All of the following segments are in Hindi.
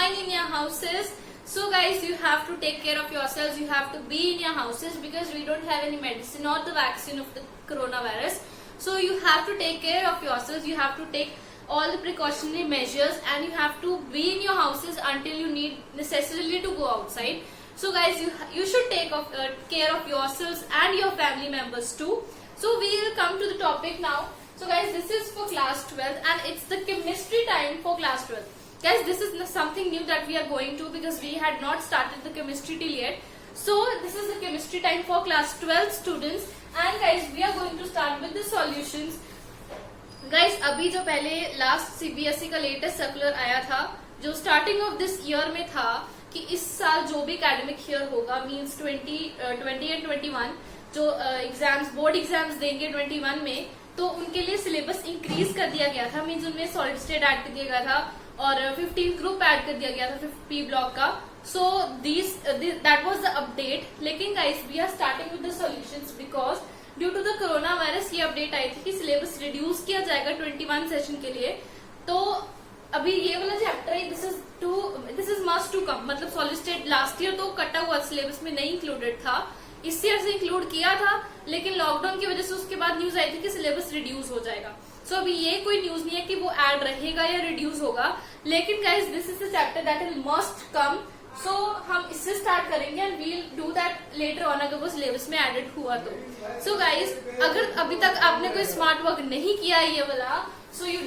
fine in your houses. So guys, you have to take care of yourselves. You have to be in your houses because we don't have any medicine or the vaccine of the coronavirus. So you have to take care of yourselves. You have to take all the precautionary measures and you have to be in your houses until you need necessarily to go outside. So guys, you should take care of yourselves and your family members too. So we will come to the topic now. So guys, this is for class 12 and it's the chemistry time for class 12. Guys, this is something new that we are going to because we had not started the chemistry till yet. So this is the chemistry time for class 12 students and guys, we are going to start with the solutions. Guys, अभी जो पहले लास्ट CBSE का लेटेस्ट सर्कुलर आया था जो स्टार्टिंग ऑफ दिस ईयर में था कि इस साल जो भी एकेडमिक ईयर होगा मींस 20 एंड 21 जो एग्जाम्स बोर्ड एग्जाम्स देंगे 21 में तो उनके लिए सिलेबस इंक्रीज कर दिया गया था मींस उनमें सॉलिड स्टेट ऐड कर दिया गया था और 15 ग्रुप ऐड कर दिया गया था 50 ब्लॉक का. So that was the update. लेकिन guys we are starting with the solutions because due to the corona virus ये अपडेट आई थी कि सिलेबस रिड्यूस किया जाएगा 21 सेशन के लिए. तो अभी ये वाला चैप्टर है this is must to come. मतलब सॉलिड स्टेट लास्ट ईयर तो कटा हुआ सिलेबस में नहीं इंक्लूडेड था, इस ईयर से इंक्लूड किया था लेकिन लॉकडाउन की वजह से उसके बाद न्यूज आई थी कि सिलेबस रिड्यूस हो जाएगा. सो अभी ये कोई न्यूज नहीं है कि वो ऐड रहेगा या रिड्यूस होगा. लेकिन guys this is the chapter that is must come. So हम इससे स्टार्ट करेंगे and we'll do that later on अगर वो सिलेबस में एडेड हुआ तो. सो गाइस अगर अभी तक आपने कोई स्मार्ट वर्क नहीं किया है ये वाला so you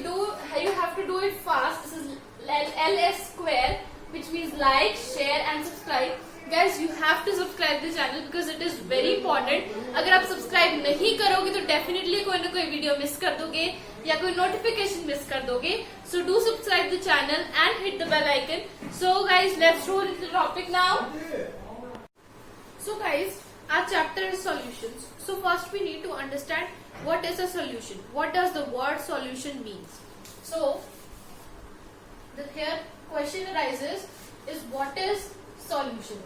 have to do it fast. This is LS square which means like, share and subscribe. Guys, you have to subscribe the channel because it is very important. अगर आप सब्सक्राइब नहीं करोगे तो डेफिनेटली कोई ना कोई वीडियो मिस कर दोगे या कोई नोटिफिकेशन मिस कर दोगे. So do subscribe the channel and hit the bell icon. So guys, let's roll into the topic now. So guys, our chapter is solutions. So first we need to understand what is a solution. What does the word solution means? So the here question arises is what is solution?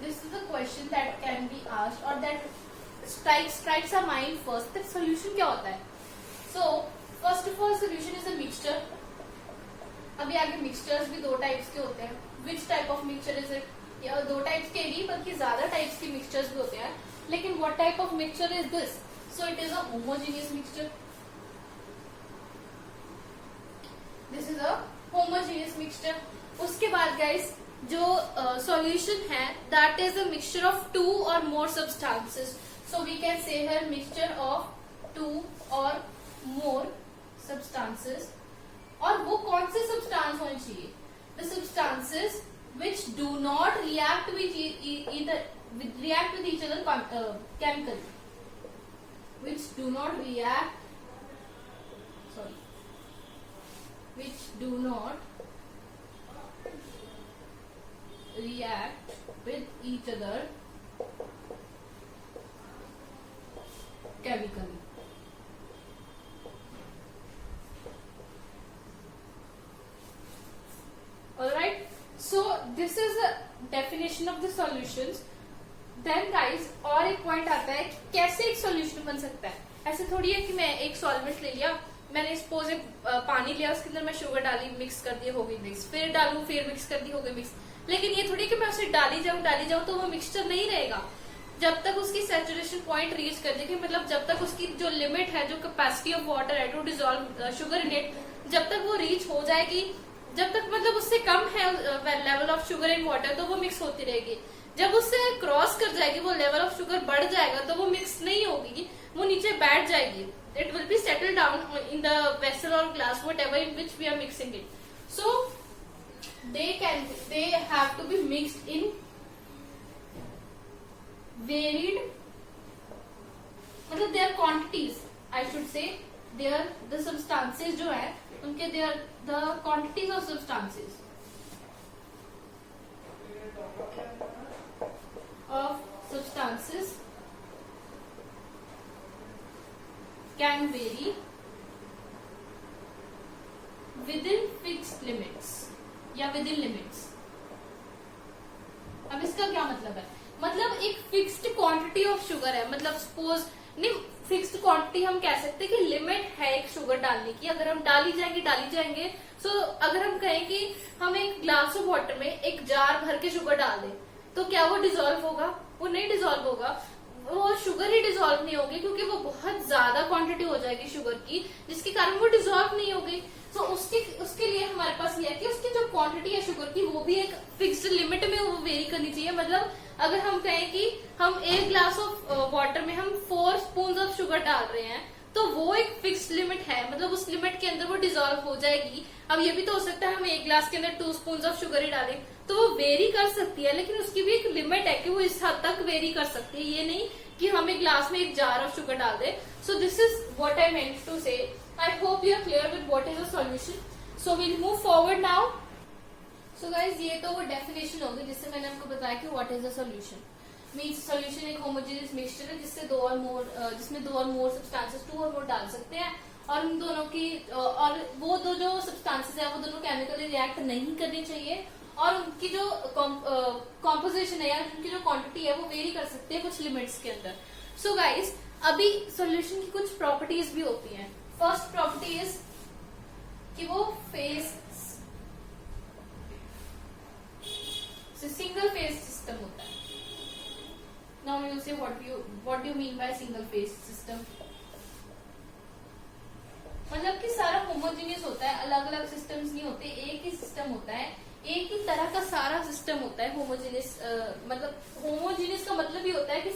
This is the question that can be asked or that strikes our mind first. That solution क्या होता है? So first of all, solution is a mixture. अभी आगे mixtures भी दो टाइप्स के होते हैं. Which type of mixture is it? या दो टाइप्स के नहीं बल्कि ज्यादा टाइप्स के mixtures भी होते हैं. लेकिन what type of mixture is this? So it is a homogeneous mixture. This is a homogeneous mixture. उसके बाद guys जो solution है that is a mixture of two or more substances. So we can say here mixture of two or more substances. और वो कौन से substance होने चाहिए? The substances which do not react with each other chemically. Which do not react with each other chemically. Alright, so this is the definition of the solutions. Then guys और एक पॉइंट आता है कैसे एक सॉल्यूशन बन सकता है. ऐसे थोड़ी है कि मैं एक सॉल्वेंट ले लिया, मैंने सपोज एक पानी लिया उसके अंदर मैं शुगर डाली मिक्स कर दी हो गई मिक्स, फिर डालू फिर मिक्स कर दी हो गई मिक्स. लेकिन ये थोड़ी कि मैं उसे डाली जाऊं तो वो मिक्सचर नहीं रहेगा जब तक उसकी सैचुरेशन पॉइंट रीच कर देगी. मतलब जब तक उसकी जो लिमिट है जो कैपेसिटी ऑफ वाटर है to dissolve sugar in it जब तक वो रीच हो जाएगी, जब तक मतलब उससे कम है level of sugar in water तो वो मिक्स होती रहेगी. जब उससे क्रॉस कर जाएगी वो लेवल ऑफ शुगर बढ़ जाएगा तो वो मिक्स नहीं होगी, वो नीचे बैठ जाएगी. It will be settle down in the vessel और glass whatever in which we are mixing it. So they have to be mixed in varied मतलब their quantities I should say the substances जो है उनके the quantities of substances can vary within fixed limits या विद इन लिमिट्स. अब इसका क्या मतलब है? मतलब एक फिक्स्ड क्वांटिटी ऑफ शुगर है, मतलब सपोज नहीं फिक्स्ड क्वांटिटी हम कह सकते हैं कि लिमिट है एक शुगर डालने की, अगर हम डाली जाएंगे। सो अगर हम कहें कि हम एक ग्लास ऑफ वाटर में एक जार भर के शुगर डाल दें, तो क्या वो डिजोल्व होगा? वो नहीं डिजोल्व होगा, वो शुगर ही डिजोल्व नहीं होगी, क्योंकि वो बहुत ज्यादा क्वांटिटी हो जाएगी शुगर की, जिसके कारण वो डिजोल्व नहीं होगी। तो उसके लिए हमारे पास ये है कि उसकी जो क्वांटिटी है शुगर की, वो भी एक फिक्स्ड लिमिट में वो वेरी करनी चाहिए। मतलब अगर हम कहें कि हम एक ग्लास ऑफ वाटर में हम 4 स्पून ऑफ शुगर डाल रहे हैं, तो वो एक फिक्स्ड लिमिट है, मतलब उस लिमिट के अंदर वो डिजोल्व हो जाएगी। अब ये भी तो हो सकता है हम एक ग्लास के अंदर 2 स्पून ऑफ शुगर ही डालें, तो वो वेरी कर सकती है, लेकिन उसकी भी एक लिमिट है कि वो इस हद तक वेरी कर सकती है। ये नहीं कि हम एक ग्लास में एक जार ऑफ शुगर डाल दें। So this is what I meant to say. I hope you are clear with what is the solution. So we'll move forward now. So guys, ये तो वो डेफिनेशन होगी जिससे मैंने आपको बताया कि what is the solution. Means solution एक होमोजेनियस मिक्सचर है जिसमें 2 और मोर सब्सटेंसेस 2 और मोर डाल सकते हैं, और उन दोनों की और वो दो जो सब्सटेंसेस है वो दोनों केमिकली रिएक्ट नहीं करनी चाहिए, और उनकी जो कॉम्पोजिशन है या उनकी जो क्वांटिटी है वो वेरी कर सकते हैं कुछ लिमिट्स के अंदर। सो गाइज, अभी सॉल्यूशन की कुछ प्रॉपर्टीज भी होती हैं। फर्स्ट प्रॉपर्टी इज कि वो फेज सिंगल फेज सिस्टम होता है। नाउ यू से what do you mean by single phase system? मतलब कि सारा होमोजेनियस होता है, अलग अलग सिस्टम्स नहीं होते, एक ही सिस्टम होता है, एक ही तरह का सारा सिस्टम होता है। होमोजेनियस मतलब होमोजेनियस का मतलब ही होता है कि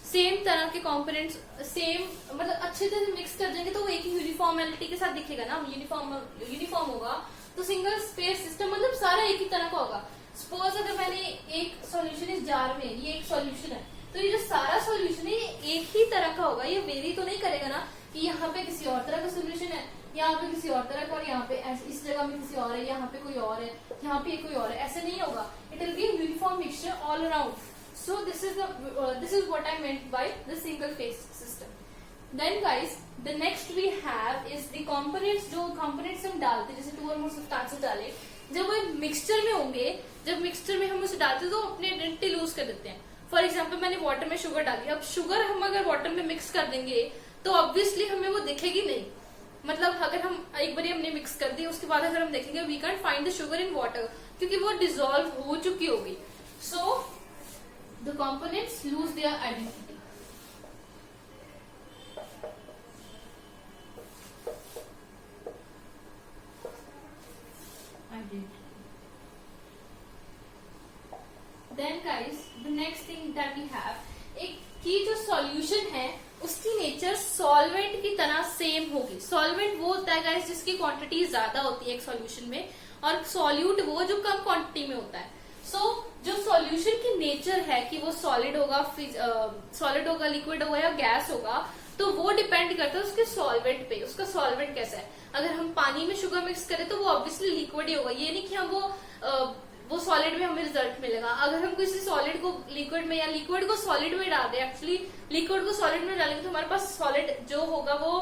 सेम तरह के कंपोनेंट्स सेम मतलब अच्छे तरह से मिक्स कर देंगे तो वो एक ही यूनिफॉर्मेलिटी के साथ दिखेगा ना, यूनिफॉर्म होगा। तो सिंगल स्पेस सिस्टम मतलब सारा एक ही तरह का होगा। सपोज अगर मैंने एक सॉल्यूशन इस जार में, ये एक सॉल्यूशन है, तो ये जो सारा सॉल्यूशन है ये एक ही तरह का होगा, ये वेरी तो नहीं करेगा ना कि यहाँ पे किसी और तरह का सोल्यूशन है, यहाँ पे किसी और तरह का, और यहाँ पे इस जगह में किसी और है, यहाँ पे कोई और है, यहाँ पे कोई और है, ऐसे नहीं होगा। It will be uniform mixture all around. So this is what I meant by the single phase system. Then guys, the next we have is the components। जो components हम डालते हैं, जैसे 2 और more substances डाले, जब वो मिक्सचर में होंगे, जब मिक्सचर में हम उसे डालते हैं तो अपनी आइडेंटिटी लूज कर देते हैं। फॉर एग्जाम्पल मैंने वाटर में शुगर डाली, अब शुगर हम अगर वाटर में मिक्स कर देंगे तो ऑब्वियसली हमें वो दिखेगी नहीं। मतलब अगर हम एक बार हमने मिक्स कर दी, उसके बाद अगर हम देखेंगे we can find the sugar in water, क्योंकि वो डिजोल्व हो चुकी होगी। सो the components lose their identity। Then guys, the next thing that we have, एक की जो सॉल्यूशन है उसकी नेचर सॉल्वेंट की तरह सेम होगी। सॉल्वेंट वो होता है गाइस जिसकी क्वांटिटी ज्यादा होती है एक सॉल्यूशन में, और सॉल्यूट वो जो कम क्वांटिटी में होता है। जो सॉल्यूशन की नेचर है कि वो सॉलिड होगा, लिक्विड होगा या गैस होगा, तो वो डिपेंड करता है उसके सॉल्वेंट पे। उसका सॉल्वेंट कैसा है? अगर हम पानी में शुगर मिक्स करें तो वो ऑब्वियसली लिक्विड ही होगा, ये नहीं कि हम वो सॉलिड में हमें रिजल्ट मिलेगा। अगर हम किसी सॉलिड को लिक्विड में या लिक्विड को सॉलिड में डाल दें, एक्चुअली लिक्विड को सॉलिड में डालेंगे तो हमारे पास सॉलिड जो होगा वो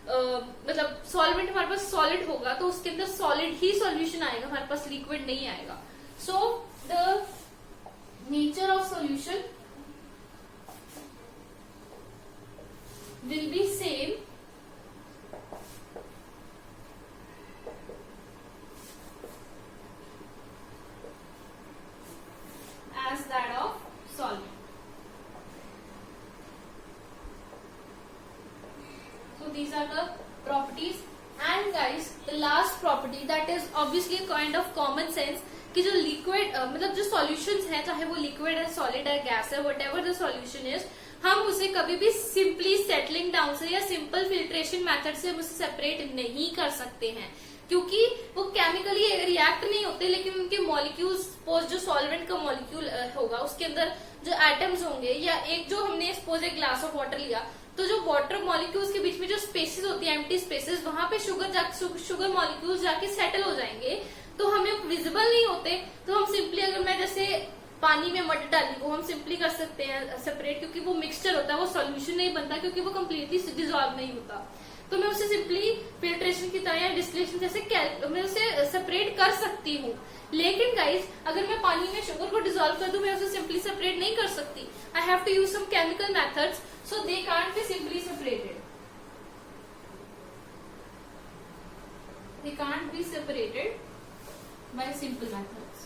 मतलब सॉल्वेंट हमारे पास सॉलिड होगा, तो उसके अंदर सॉलिड ही सॉल्यूशन आएगा, हमारे पास लिक्विड नहीं आएगा। सो the nature of solution will be same as that of solvent। So these are the properties, and guys the last property that is obviously a kind of common sense कि जो लिक्विड मतलब जो सॉल्यूशंस है, चाहे वो लिक्विड है, सॉलिड है, गैस है, व्हाटएवर द सॉल्यूशन इज, हम उसे कभी भी सिंपली सेटलिंग डाउन से या सिंपल फिल्ट्रेशन मेथड से हम उसे सेपरेट नहीं कर सकते हैं, क्योंकि वो केमिकली रिएक्ट नहीं होते, लेकिन उनके मॉलिक्यूल्स, सपोज जो सॉल्वेंट का मॉलिक्यूल होगा उसके अंदर जो एटम्स होंगे, या एक जो हमने सपोज एक ग्लास ऑफ वाटर लिया, तो जो वाटर मॉलिक्यूल्स के बीच में जो स्पेसेस होती है, एम्प्टी स्पेसेस, वहां पे शुगर मॉलिक्यूल्स जाके सेटल हो जाएंगे, तो हमें विजिबल नहीं होते। तो हम सिंपली, अगर मैं जैसे पानी में मटर डाली, वो हम सिंपली कर सकते हैं सेपरेट, क्योंकि वो मिक्सचर होता है, वो सॉल्यूशन नहीं बनता, क्योंकि वो कम्प्लीटली डिजॉल्व नहीं होता। तो मैं उसे सिंपली फिल्ट्रेशन की तरह या डिस्टिलेशन जैसे मैं उसे सेपरेट कर सकती हूँ। लेकिन गाइस अगर मैं पानी में शुगर को डिसॉल्व कर दूं, मैं उसे सिंपली सेपरेट नहीं कर सकती। I have to use some chemical methods, so they can't be simply separated. They can't be separated by simple methods.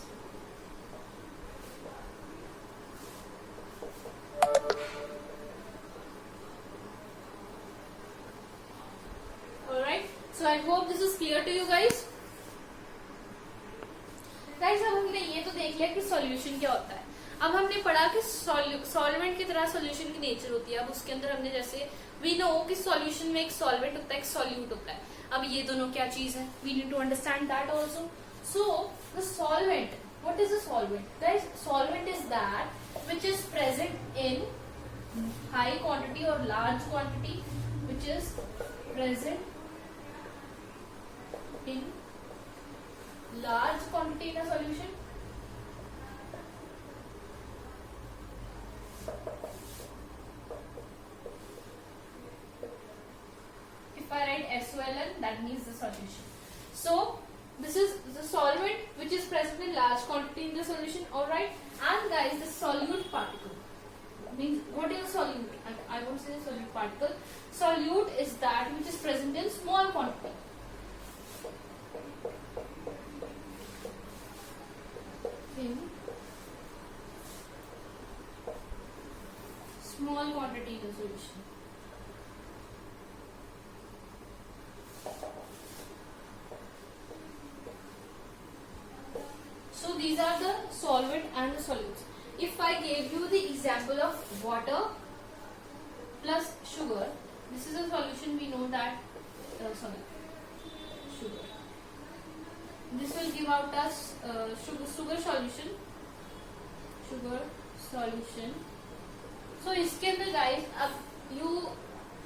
Alright, so I hope this is clear to you guys. Guys अब हमने ये तो देख लिया कि सॉल्यूशन क्या होता है। अब हमने पढ़ा कि सॉल्वेंट की तरह सॉल्यूशन की नेचर होती है। अब उसके अंदर हमने जैसे वी नो कि सॉल्यूशन में एक सॉल्वेंट होता है, एक सॉल्यूट होता है। अब ये दोनों क्या चीज है, we need to understand that also. So the solvent, what is a solvent guys? Solvent is that which is present in high quantity और large quantity, which is present in large quantity in a solution. If I write SOLN, that means the solution. So this is the solvent which is present in large quantity in the solution. All right, and guys, the solute particle means what is a solute? I won't say solute particle. Solute is that which is present in small quantity. In small quantity in the solution. So these are the solvent and the solutes. If I gave you the example of water plus sugar, this is a solution. We know that sugar. This will give out us sugar solution. So इसके अंदर guys अब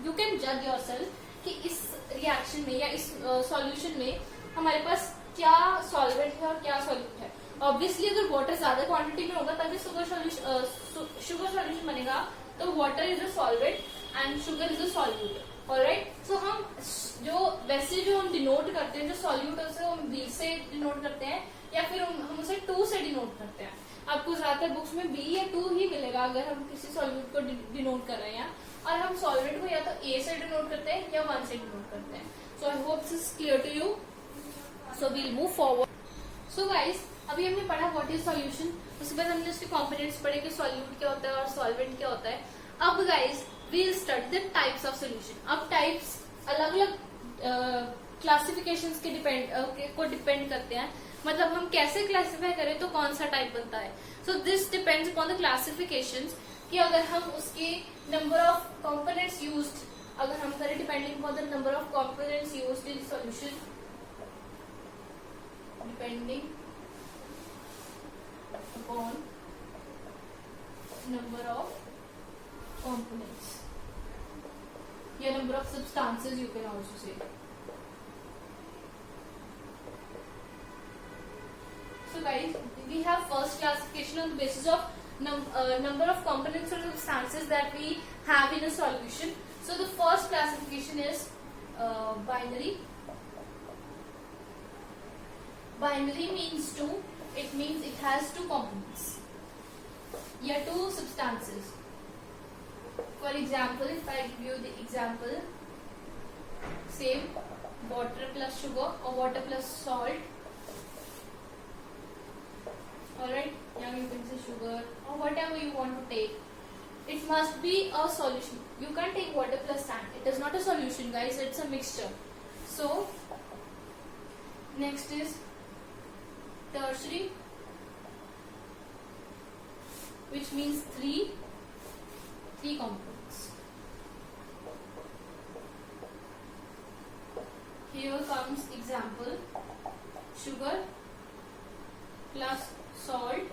you can judge yourself कि इस reaction में या इस solution में हमारे पास क्या solvent है और क्या solute है। Obviously अगर water ज्यादा quantity में होगा तभी sugar solution बनेगा। तो water is a solvent and sugar is a solute. Alright, so हम जो हम डिनोट करते हैं, जो सॉल्यूट है उसे हम बी से डिनोट करते हैं या फिर हम उसे 2 से डिनोट करते हैं। आपको ज्यादातर बुक्स में बी या 2 ही मिलेगा अगर हम किसी सॉल्यूट को डिनोट कर रहे हैं, और हम सॉल्वेंट को या तो ए से डिनोट करते हैं या 1 से डिनोट करते हैं। So I hope this is clear to you. So we'll move forward. So guys अभी हमने पढ़ा व्हाट इज सॉल्यूशन, उसके बाद हमने उसके कॉम्पोनेंट्स पढ़े कि सॉल्यूट क्या होता है और सॉल्वेंट क्या होता है। अब guys we'll study the types of solution. अब types अलग अलग क्लासिफिकेशंस के डिपेंड करते हैं, मतलब हम कैसे क्लासिफाई करें तो कौन सा टाइप बनता है। So this depends upon the classifications कि अगर हम उसके नंबर ऑफ कंपोनेंट्स यूज्ड अगर हम करें depending upon the number of components used in solution, depending upon number of components, yeah, number of substances you can also say. So guys, we have first classification on the basis of number of components or substances that we have in a solution. So the first classification is binary. Binary means 2. It means it has 2 components, yeah, 2 substances. For example, if I give you the example, same water plus sugar or water plus salt. Alright, now you can say sugar or whatever you want to take. It must be a solution. You can't take water plus sand. It is not a solution, guys. It's a mixture. So, next is tertiary, which means 3 components. Here comes example, sugar plus salt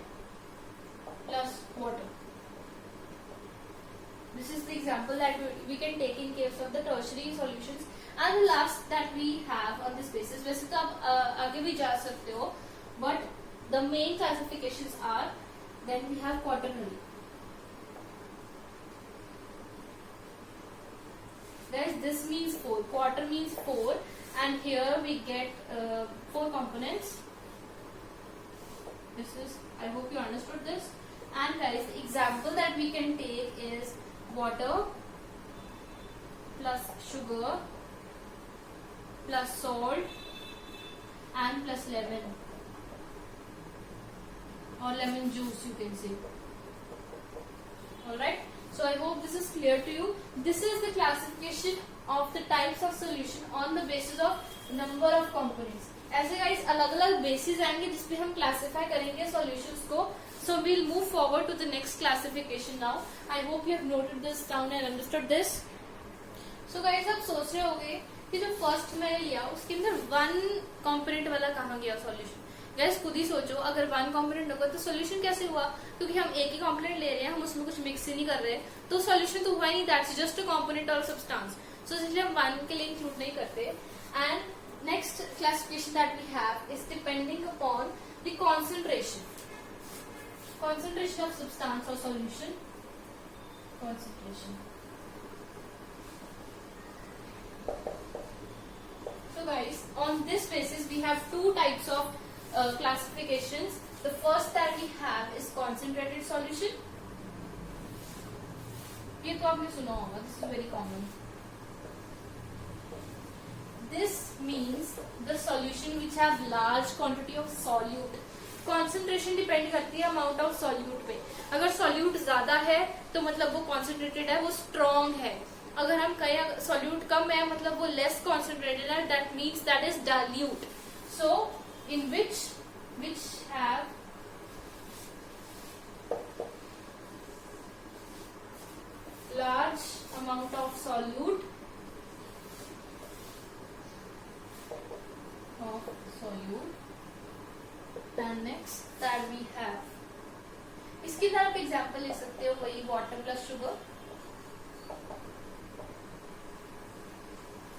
plus water. This is the example that we can take in case of the tertiary solutions. And the last that we have on this basis, वैसे तो आप आगे भी जा सकते हो, but the main classifications are, then we have quaternary. guys, this means 4, quarter means 4, and here we get 4 components. This is, I hope you understood this. And guys, the example that we can take is water plus sugar plus salt and plus lemon, or lemon juice you can say. Alright, so I hope this is clear to you. This is the classification of the types of solution on the basis of number of components. ऐसे गाइस अलग अलग बेसिस आएंगे जिसपे हम क्लासिफाई करेंगे सॉल्यूशंस को. So we'll move forward to the next classification now. I hope you have noted this down and understood this. So guys, आप सोच रहे होंगे कि जो फर्स्ट मैंने लिया उसके अंदर 1 कंपोनेंट वाला कहाँ गया सॉल्यूशन. गाइस खुद ही सोचो, अगर 1 कंपोनेंट होगा तो सॉल्यूशन कैसे हुआ, क्योंकि हम एक ही कंपोनेंट ले रहे हैं, हम उसमें कुछ मिक्स ही नहीं कर रहे, तो सॉल्यूशन तो हुआ ही नहीं. दैट्स जस्ट अ कंपोनेंट और सब्सटेंस. सो इसलिए हम 1 के लिए इंक्लूड नहीं करते. And next classification that we have is depending upon the concentration of substance or solution. Concentration. So guys, on this basis we have 2 types of classifications. The first that we have is concentrated solution. ये तो आपने सुना होगा, this is very common. This means the solution which have large quantity of solute. Concentration depend करती है अमाउंट ऑफ सॉल्यूट पे. अगर सॉल्यूट ज्यादा है तो मतलब वो कॉन्सेंट्रेटेड है, वो स्ट्रॉन्ग है. अगर हम कहें सॉल्यूट कम है मतलब वो लेस कॉन्सेंट्रेटेड है, that means that is dilute. So in which have large amount of solute and next that we have, इसके लिए आप एग्जांपल ले सकते हो वही वाटर प्लस शुगर.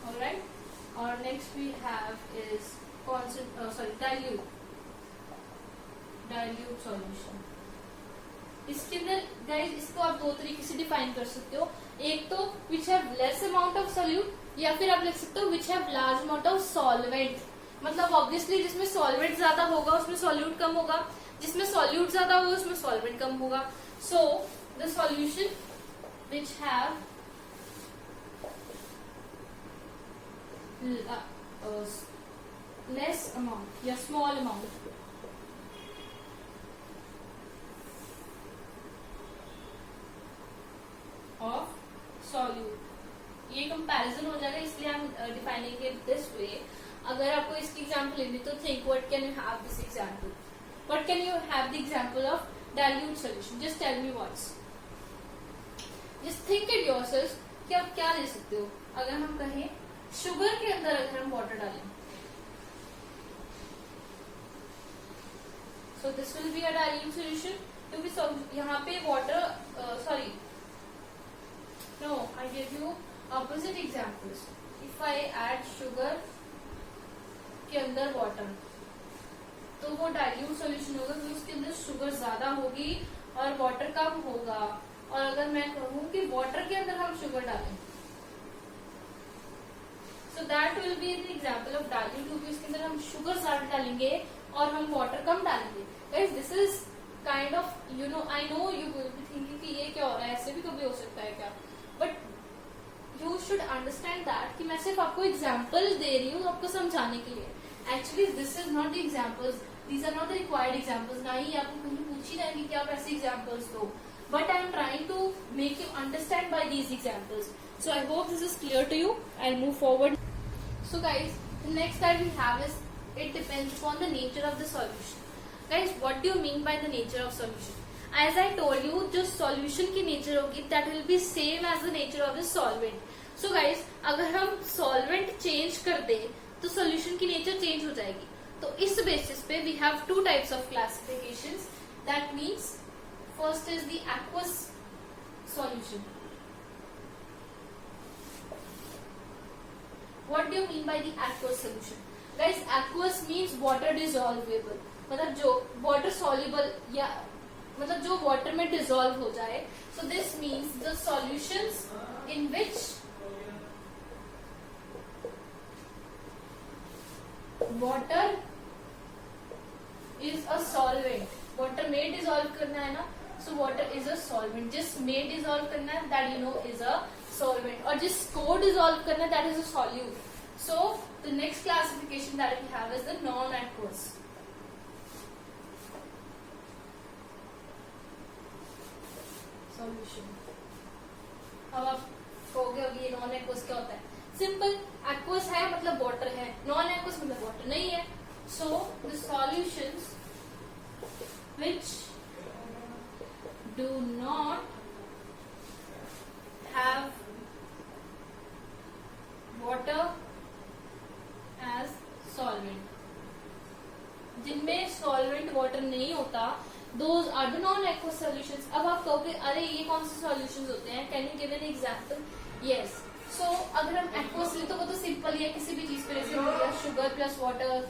ऑलराइट, और next we have is dilute solution. इसके अंदर गाइस इसको आप 2 तरीके से डिफाइन कर सकते हो. एक तो which have less amount of solute, या फिर आप लिख सकते हो which have large amount of solvent. मतलब ऑब्वियसली जिसमें सॉल्वेंट ज्यादा होगा उसमें सॉल्यूट कम होगा, जिसमें सॉल्यूट ज्यादा होगा उसमें सॉल्वेंट कम होगा. So the solution which have less amount या स्मॉल अमाउंट ऑफ सॉल्यूट. ये कंपैरिजन हो जाएगा, इसलिए हम डिफाइनिंग इट दिस वे. अगर आपको इसकी एग्जांपल लेनी तो think what can you have this example, what can you have the example of dilute solution. Just tell me what's, just think it yourself कि आप क्या ले सकते हो. अगर हम कहें शुगर के अंदर अगर हम वाटर डालें, so this will be a dilute solution, क्योंकि यहाँ पे water no, I give you opposite examples. If I add sugar के अंदर water, तो वो dilute solution होगा क्योंकि उसके अंदर sugar ज्यादा होगी और water कम होगा. और अगर मैं कहूँ कि water के अंदर हम sugar डालें, so that will be the example of dilute, क्योंकि उसके अंदर हम sugar ज्यादा डालेंगे और हम water कम डालेंगे. Guys, this is kind of, you know, I know you will be thinking कि ये क्या हो रहा है, ऐसे भी कभी हो सकता है क्या, but you should understand that कि मैं सिर्फ आपको एग्जाम्पल दे रही हूँ आपको समझाने के लिए. Actually this is not the examples, these are not the required examples. ना ही आपको कहीं पूछी जाएंगी कि आप ऐसे एग्जाम्पल्स दो, but I am trying to make you understand by these examples. So I hope this is clear to you. I move forward. So guys, the next that we have is it depends upon the nature of the solution. Guys, what do you mean by the nature of solution? As I told you, जो सॉल्यूशन की नेचर होगी that will be same as the nature of the solvent. So guys, अगर हम सॉल्वेंट चेंज कर दे तो सॉल्यूशन की नेचर चेंज हो जाएगी. तो इस बेसिस पे we have 2 types of classifications. That means first is the aqueous solution. What do you mean by the aqueous solution? Guys, aqueous means water dissolvable, मतलब जो वाटर सॉल्युबल या मतलब जो वाटर में डिसॉल्व हो जाए. So this means the solutions in which water is a solvent, water में डिसॉल्व करना है ना, so water is a solvent. जिस में डिसॉल्व करना है that you know is a solvent, और जिसको डिसॉल्व करना है that is a solute. So the next classification that we have is the non aqueous. Solution. अब आप कहोगे अभी ये नॉन एक्वस क्या होता है? सिंपल, एक्वस है मतलब वाटर है, नॉन एक्वस मतलब वाटर नहीं है. So the solutions which do not have water as solvent, जिनमें सॉल्वेंट वाटर नहीं होता, those are the non aqueous solutions. अब आप कहोगे अरे ये कौन से सॉल्यूशंस होते हैं, can you give an example? Yes. So अगर हम एक्वस ले तो वो तो सिंपल ही है, किसी भी चीज पे जैसे हो गया शुगर प्लस वाटर,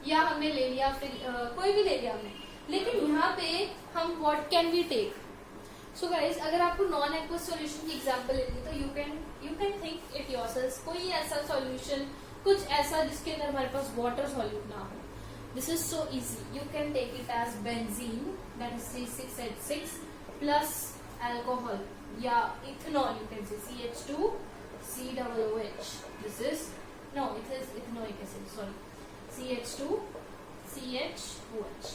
या हमने ले लिया फिर कोई भी ले लिया हमने. लेकिन यहाँ पे हम what can we take? So guys अगर आपको नॉन एक्वस सॉल्यूशन की एग्जांपल लेनी तो you can think it yourself. कोई ऐसा सॉल्यूशन, कुछ ऐसा जिसके अंदर हमारे पास वाटर सॉल्यूट ना हो. This is so easy. You can take it as benzene that is C6H6 plus alcohol, या ethanol you can say CH2 COOH. This is no, it is ethanoic acid, sorry, CH2 CHOH.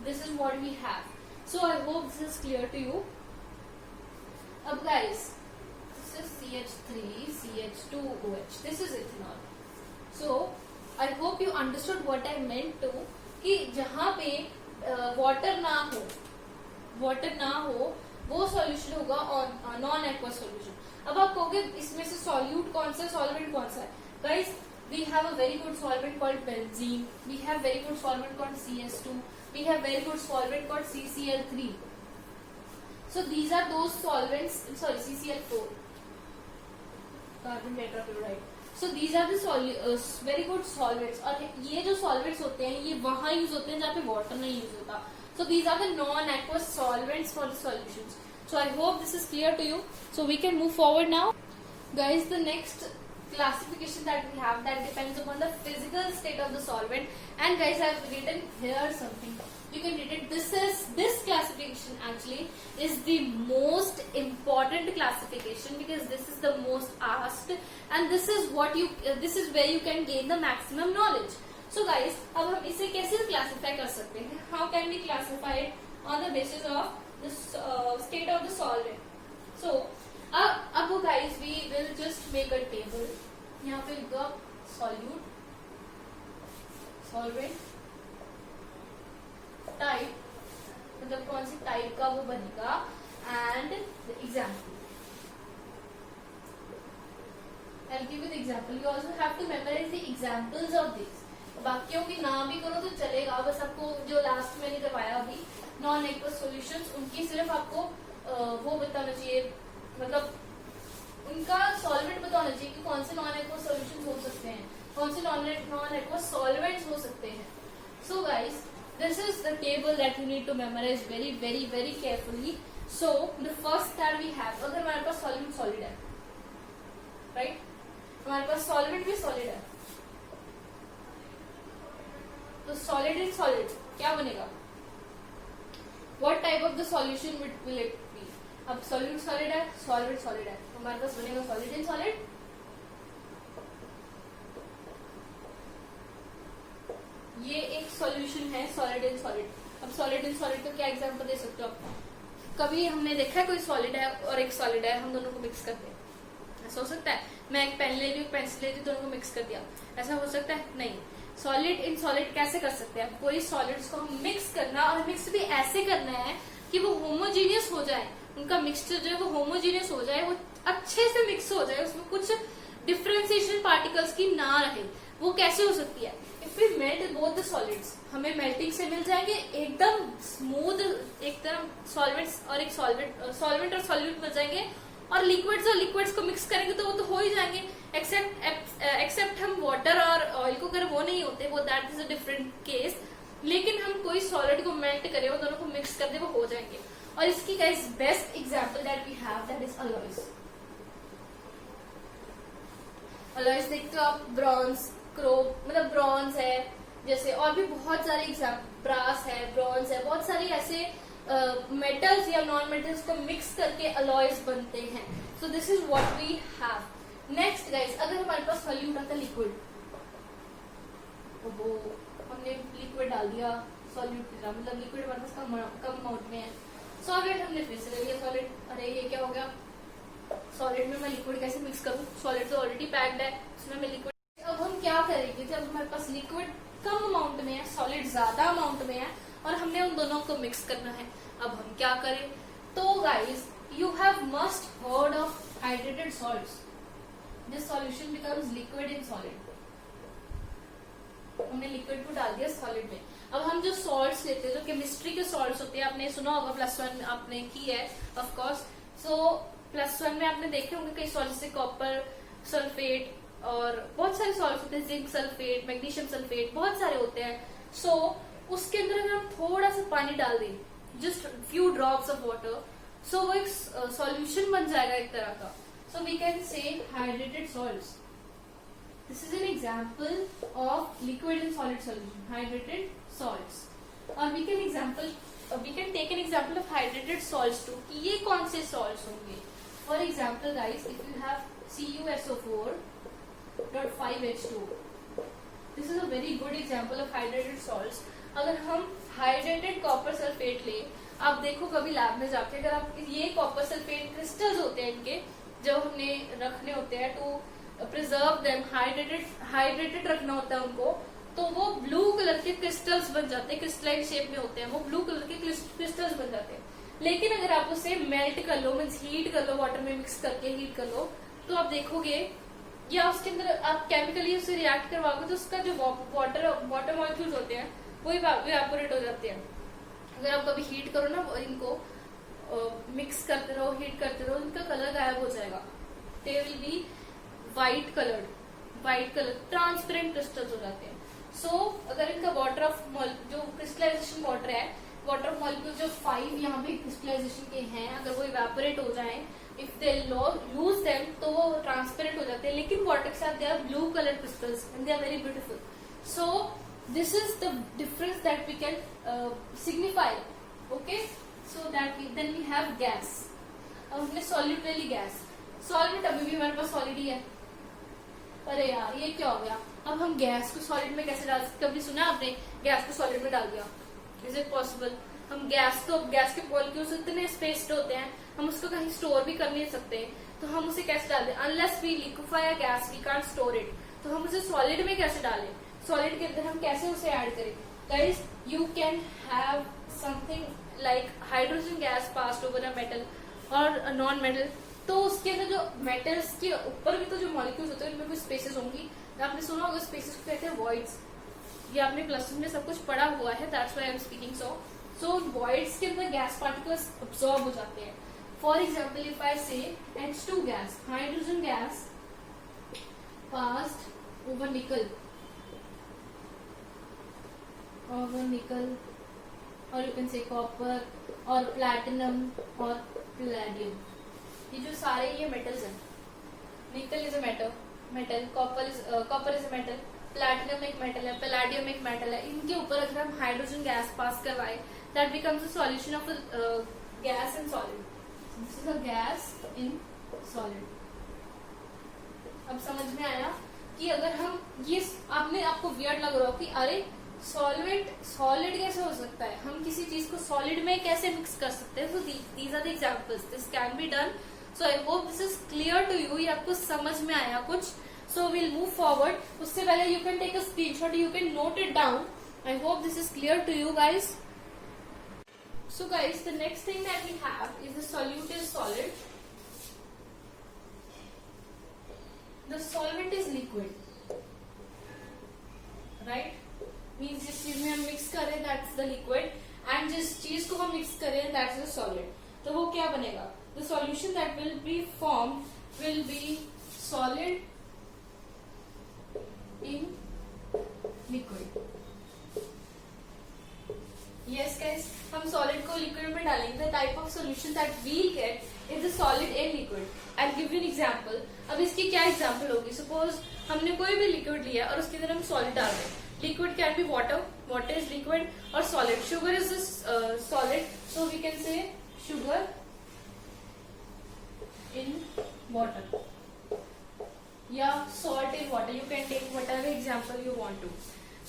This is what we have. So I hope this is clear to you. Ab guys, this is CH3 CH2OH. This is ethanol. So I hope you understood what I meant to, कि जहाँ पे वाटर ना हो वो सॉल्यूशन होगा नॉन एक्वस सॉल्यूशन. अब आप कहोगे इसमें से सॉल्यूट कौन सा, सॉल्वेंट कौन सा है? Guys, we have a very good solvent called benzene, we have very good solvent called CS2, we have very good solvent called CCl3. So these are those solvents, sorry, CCl4, carbon tetrachloride. So these are the very good solvents. और ये जो solvents होते हैं ये वहां यूज होते हैं जहाँ पे water नहीं यूज होता. So these are the non-aqueous solvents for the solutions. So I hope this is clear to you. So we can move forward now. Guys, the next classification that we have that depends upon the physical state of the solvent. And guys, I have written here something. You can read it. This classification actually is the most important classification because this is the most asked, and this is what you this is where you can gain the maximum knowledge. So guys, अब हम इसे कैसे classify कर सकते हैं? How can we classify it on the basis of the state of the solvent? So अब guys, we will just make a table. यहाँ पे होगा solute, solvent, type, मतलब कौन सी टाइप का वो बनेगा, and the example. I'll give you the example. You also have to memorize the examples of these. बाकियों की ना भी करो तो चलेगा, बस आपको जो लास्ट मैंने करवाया अभी नॉन एक्वस सॉल्यूशंस, उनकी सिर्फ आपको वो बताना चाहिए, मतलब उनका सॉल्वेंट बताना चाहिए कि कौन से नॉन एक्वस सॉल्यूशंस हो सकते हैं, कौन से नॉन एक्वस सॉल्वेंट्स हो सकते हैं. So guys, this is the table that you need to memorize very very very carefully. So the first that we have, अगर हमारे पास solvent solid है, right, हमारे पास solvent भी solid है, तो solid in solid क्या बनेगा? What type of the solution will it be? अब solute solid है, solvent solid है, तो हमारे पास बनेगा solid in solid. ये एक सॉल्यूशन है सॉलिड इन सॉलिड. अब सॉलिड इन सॉलिड तो क्या एग्जांपल दे सकते हो आप? कभी हमने देखा है कोई सॉलिड है और एक सॉलिड है, हम दोनों को मिक्स करते हैं, ऐसा हो सकता है? मैं एक पेन ले रही हूँ, पेंसिल ले रही हूँ, दोनों को मिक्स कर दिया, ऐसा हो सकता है? नहीं. सॉलिड इन सॉलिड कैसे कर सकते हैं? कोई सॉलिड्स को हम मिक्स करना, और मिक्स भी ऐसे करना है कि वो होमोजीनियस हो जाए, उनका मिक्सचर जो है वो होमोजीनियस हो जाए, वो अच्छे से मिक्स हो जाए, उसमें कुछ डिफरेंशिएशन पार्टिकल्स की ना रहे. वो कैसे हो सकती है? If we melt both the solids, हमें मेल्टिंग से मिल जाएंगे एकदम स्मूथ, एक तरफ सॉल्वेंट्स और एक सॉल्वेंट और सॉल्यूट मिल जाएंगे, और लिक्विड्स और लिक्विड्स को मिक्स करेंगे तो वो तो हो ही जाएंगे, एक्सेप्ट हम वाटर और ऑयल को अगर वो नहीं होते, वो that is a different case. लेकिन हम कोई सॉलिड को मेल्ट करें, वो दोनों को मिक्स कर दे, वो हो जाएंगे. और इसकी guys best example that we have that is alloys. Alloys देखते हो आप, ब्रॉन्ज, क्रोम मतलब ब्रॉन्ज है, जैसे और भी बहुत सारे एग्जाम्पल, ब्रास है, ब्रॉन्ज है, बहुत सारे ऐसे मेटल्स या नॉन मेटल्स को मिक्स करके अलॉयज बनते हैं. So this is what we have. Next guys, अगर हमारे पास सॉल्यूट आता लिक्विड, वो हमने लिक्विड डाल दिया सॉल्यूट की तरह, मतलब लिक्विड हमारे पास कम अमाउंट में है. सॉलिड हमने फिर से ले लिया सॉलिड. अरे ये क्या हो गया, सॉलिड में मैं लिक्विड कैसे मिक्स करूं, सॉलिड तो ऑलरेडी पैक्ड है, उसमें मैं लिक्विड. अब हम क्या करेंगे, जब हमारे पास लिक्विड कम अमाउंट में है, सॉलिड ज्यादा अमाउंट में है और हमने उन दोनों को मिक्स करना है. अब हम क्या करें, तो guys you have must heard of hydrated salts. This solution becomes liquid in solid. हमने लिक्विड को डाल दिया सॉलिड में. अब हम जो सॉल्ट्स लेते हैं, जो केमिस्ट्री के सॉल्ट्स होते हैं, आपने सुना होगा +1 आपने की है ऑफ कोर्स. सो +1 में आपने देखे होंगे कई सॉल्ट, जैसे कॉपर सल्फेट और बहुत सारे सॉल्ट्स होते हैं, जिंक सल्फेट, मैग्नीशियम सल्फेट, बहुत सारे होते हैं. सो उसके अंदर अगर हम थोड़ा सा पानी डाल दें, just few drops of water, so वो एक सॉल्यूशन बन जाएगा एक तरह का. So we can say hydrated salts. This is an example of liquid and solid solution, hydrated salts. Or we can take an example of hydrated salts too. कि ये कौन से salts होंगे? For example, guys, if you have CuSO4.5H2, this is a very good example of hydrated salts. अगर हम hydrated copper sulfate ले, आप देखो कभी लैब में जाके, अगर आप ये copper sulfate crystals होते हैं इनके, जो हमने रखने होते हैं to प्रिजर्व देम, हाइड्रेटेड रखना होता है उनको, तो वो ब्लू कलर के क्रिस्टल्स बन जाते हैं, क्रिस्टलाइन शेप में होते हैं, वो ब्लू कलर के क्रिस्टल्स बन जाते हैं. लेकिन अगर आप उसे मेल्ट कर लो, मीन्स हीट कर लो, वाटर में मिक्स करके हीट कर लो, तो आप देखोगे या उसके अंदर आप केमिकली उसे रिएक्ट करवाओगे तो उसका जो वाटर मॉलिक्यूल्स होते हैं वो इवेपोरेट हो जाते हैं. अगर आप कभी हीट करो ना, इनको मिक्स करते रहो, हीट करते रहो, इनका कलर गायब हो जाएगा. They will be white colour, transparent crystals हो जाते हैं. सो अगर इनका वाटर ऑफ जो क्रिस्टलाइजेशन वाटर है, वाटर मॉलिक्यूल जो 5 यहाँ पे क्रिस्टलाइजेशन के हैं, अगर वो इवेपोरेट हो जाएं, इफ दे लूज देम, तो वो ट्रांसपेरेंट हो जाते हैं. लेकिन वाटर के साथ they are blue colour crystals and they are very beautiful. So this is the difference that we can signify. Okay, so that then we have gas. अब हमने सॉलिड ले ली गैस. सॉलिड अभी भी हमारे पास सॉलिड ही है. अरे यार ये क्या हो गया, अब हम गैस को सॉलिड में कैसे डाल सकते? कभी सुना आपने गैस को सॉलिड में डाल दिया? Is it possible? हम गैस के मॉलिक्यूल्स इतने स्पेस्ड होते हैं, हम उसको कहीं स्टोर भी कर नहीं सकते, तो हम उसे कैसे डाल दें? Unless we liquefy gas we can't store it. तो हम उसे सॉलिड में कैसे डालें? सॉलिड के अंदर हम कैसे उसे ऐड करें? Guys, you can have something like hydrogen gas passed over a metal और नॉन मेटल. तो उसके अंदर जो मेटल्स के ऊपर भी तो जो मॉलिक्यूल्स होते हैं उनमें कुछ स्पेसेस होंगी. आपने सुना होगा स्पेसेस को कहते हैं वॉइड्स. ये आपने +1 में सब कुछ पढ़ा हुआ है, that's why I am speaking. So voids के अंदर गैस पार्टिकल्स अब्सॉर्ब हो जाते हैं. फॉर एग्जाम्पल, इफ आई से H2 gas, hydrogen gas passed over निकल, और यू कैन से कॉपर और प्लैटिनम और पैलेडियम. ये जो सारे ये मेटल्स हैं, निकल is a metal, copper is a metal, platinum एक मेटल है, पैलेडियम एक मेटल है. इनके ऊपर अगर हम हाइड्रोजन गैस पास करवाए, that becomes a solution of gas in solid. This is a gas in solid. अब समझ में आया कि अगर हम ये, आपको वियर्ड लग रहा हो कि अरे सॉलिड कैसे हो सकता है, हम किसी चीज को सॉलिड में कैसे मिक्स कर सकते हैं? So these are the examples, this can be done. So I hope this is clear to you. ये आपको समझ में आया कुछ? So will move forward. उससे पहले you can take a screenshot, you can note it down. I hope this is clear to you guys. So guys, the next thing that we have is the solute is solid. The solvent is liquid, right? Means जिस चीज में हम मिक्स करें दैट्स द लिक्विड, एंड जिस चीज को हम मिक्स करें दैट्स द सॉलिड. तो वो क्या बनेगा? The solution that will be formed will be solid in liquid. Yes guys, हम सॉलिड को लिक्विड में डालेंगे. The type of solution that we'll get is the solid in liquid. I give you an example. अब इसकी क्या एग्जांपल होगी, सपोज हमने कोई भी लिक्विड लिया और उसके अंदर हम सॉलिड डाल रहे हैं. Liquid can be water, water is liquid, और solid, sugar is solid, so we can say sugar in water या salt in water. You can take whatever example you want to.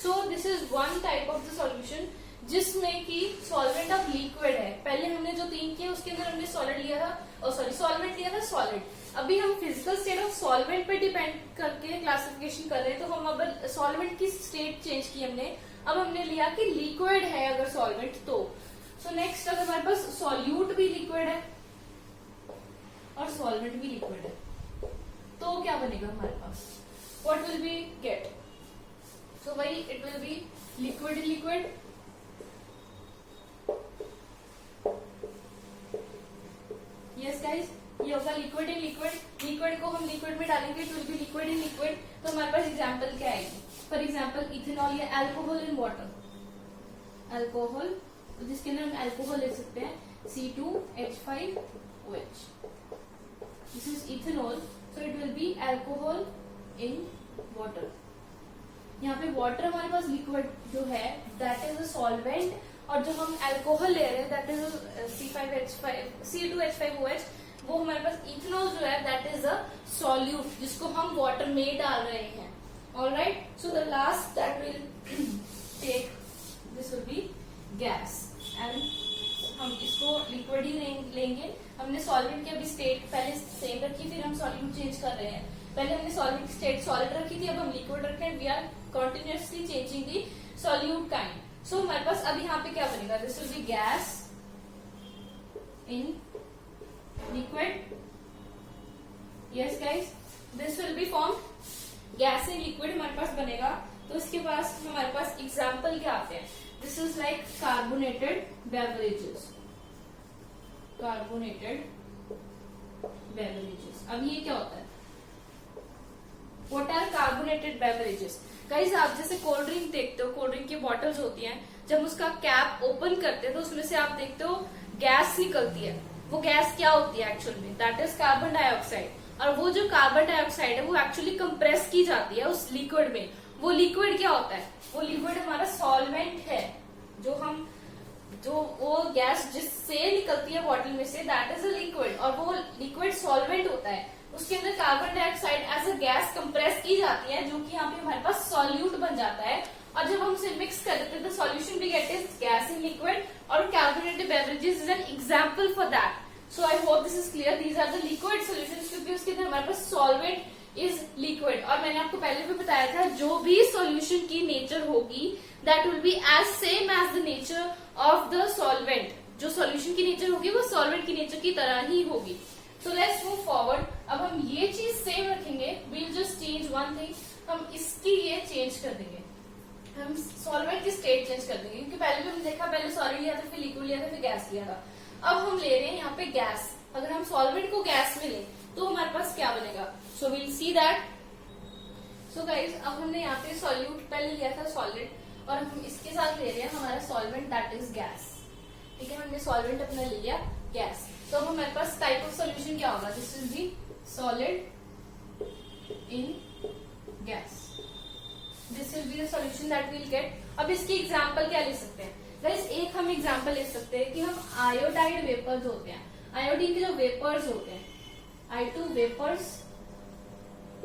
So this is one type of the solution जिसमें कि सॉल्वेंट अब लिक्विड है. पहले हमने जो 3 किए उसके अंदर हमने सॉलिड लिया था, सॉल्वेंट लिया था सॉलिड. अभी हम फिजिकल स्टेट ऑफ सॉल्वेंट पे डिपेंड करके क्लासिफिकेशन कर रहे हैं. तो हम अब सॉल्वेंट की स्टेट चेंज की हमने, अब हमने लिया कि लिक्विड है अगर सॉल्वेंट तो. सो नेक्स्ट अगर हमारे पास सॉल्यूट भी लिक्विड है और सॉल्वेंट भी लिक्विड है तो क्या बनेगा हमारे पास, व्हाट विल बी गेट. सो भाई it will B liquid in liquid, yes guys, ये होगा लिक्विड इन लिक्विड. लिक्विड को हम लिक्विड में डालेंगे, it will B liquid in liquid. तो हमारे पास एग्जांपल क्या आएगी, फॉर एग्जांपल इथेनॉल या अल्कोहल इन वाटर. अल्कोहल, तो जिसके अंदर हम अल्कोहल ले सकते हैं C2H5OH. This is ethanol, so it will be alcohol in water. यहाँ पे water हमारे पास liquid जो है that is a solvent, और जो हम alcohol ले रहे हैं that is C2H5OH, वो हमारे पास ethanol जो है that is a solute जिसको हम water में डाल रहे हैं. Alright, so the last that will take this will be gas, and हम इसको लिक्विड ही लेंगे. हमने सॉल्वेंट की अभी स्टेट पहले सेम रखी, फिर हम सॉल्यूट चेंज कर रहे हैं. पहले हमने सॉल्वेंट की स्टेट सॉलिड रखी थी, अब हम लिक्विड रख रहे हैं. We are continuously changing the solute kind. So हमारे पास अभी यहाँ पे क्या बनेगा, this will be gas in liquid. Yes guys, this will be form gas in liquid हमारे पास बनेगा. तो इसके पास हमारे पास एग्जाम्पल क्या आते हैं, this is like carbonated beverages. Carbonated beverages, अब ये क्या होता है, what are carbonated beverages. Guys आप जैसे कोल्ड ड्रिंक देखते हो, कोल्ड ड्रिंक की बॉटल्स होती हैं, जब उसका कैप ओपन करते हैं तो उसमें से आप देखते हो गैस निकलती है. वो गैस क्या होती है एक्चुअल में, दैट इज कार्बन डाइऑक्साइड. और वो जो कार्बन डाइऑक्साइड है वो एक्चुअली कंप्रेस की जाती है उस लिक्विड में. वो लिक्विड क्या होता है, वो लिक्विड हमारा सॉल्वेंट है. जो वो गैस जिससे निकलती है बॉटल में say that is a liquid, और वो लिक्विड सॉल्वेंट होता है. उसके अंदर carbon dioxide as a gas compress की जाती है, जो कि यहाँ पे हमारे पास सॉल्यूट बन जाता है. और जब हम उसे मिक्स कर देते हैं the solution we get is gas in liquid. और carbonated beverages is an example for that. So I hope this is clear. These are the liquid solutions, क्योंकि उसके अंदर हमारे पास सॉल्वेंट इज लिक्विड. और मैंने आपको पहले भी बताया था जो भी सॉल्यूशन की नेचर होगी that will be as same as the nature of the solvent. जो सॉल्यूशन की नेचर होगी वो सॉल्वेंट की नेचर की तरह ही होगी. So let's move forward. अब हम ये चीज सेम रखेंगे, we'll just change one thing. हम इसकी ये चेंज कर देंगे, हम सॉल्वेंट की स्टेट चेंज कर देंगे, क्योंकि पहले भी हमने देखा पहले सॉलिड लिया था, फिर लिक्विड लिया था, फिर गैस लिया था. अब हम ले रहे हैं यहाँ पे गैस. अगर हम सॉल्वेंट को गैस में लें तो हमारे पास क्या बनेगा, so we'll see that. So guys अब हमने यहाँ पे सॉल्यूट पहले लिया था सॉलिड, और हम इसके साथ ले रहे हैं हमारा सॉल्वेंट दैट इज गैस. ठीक है, हमने सॉल्वेंट अपना ले लिया गैस. तो अब हमारे पास टाइप ऑफ सॉल्यूशन क्या होगा, this is the solid in gas. This will be the solution that will get. अब इसकी एग्जांपल क्या ले सकते हैं गाइस, एक हम एग्जांपल ले सकते हैं कि हम आयोडाइड वेपर्स होते हैं, आयोडीन के जो वेपर्स होते हैं, I2 vapours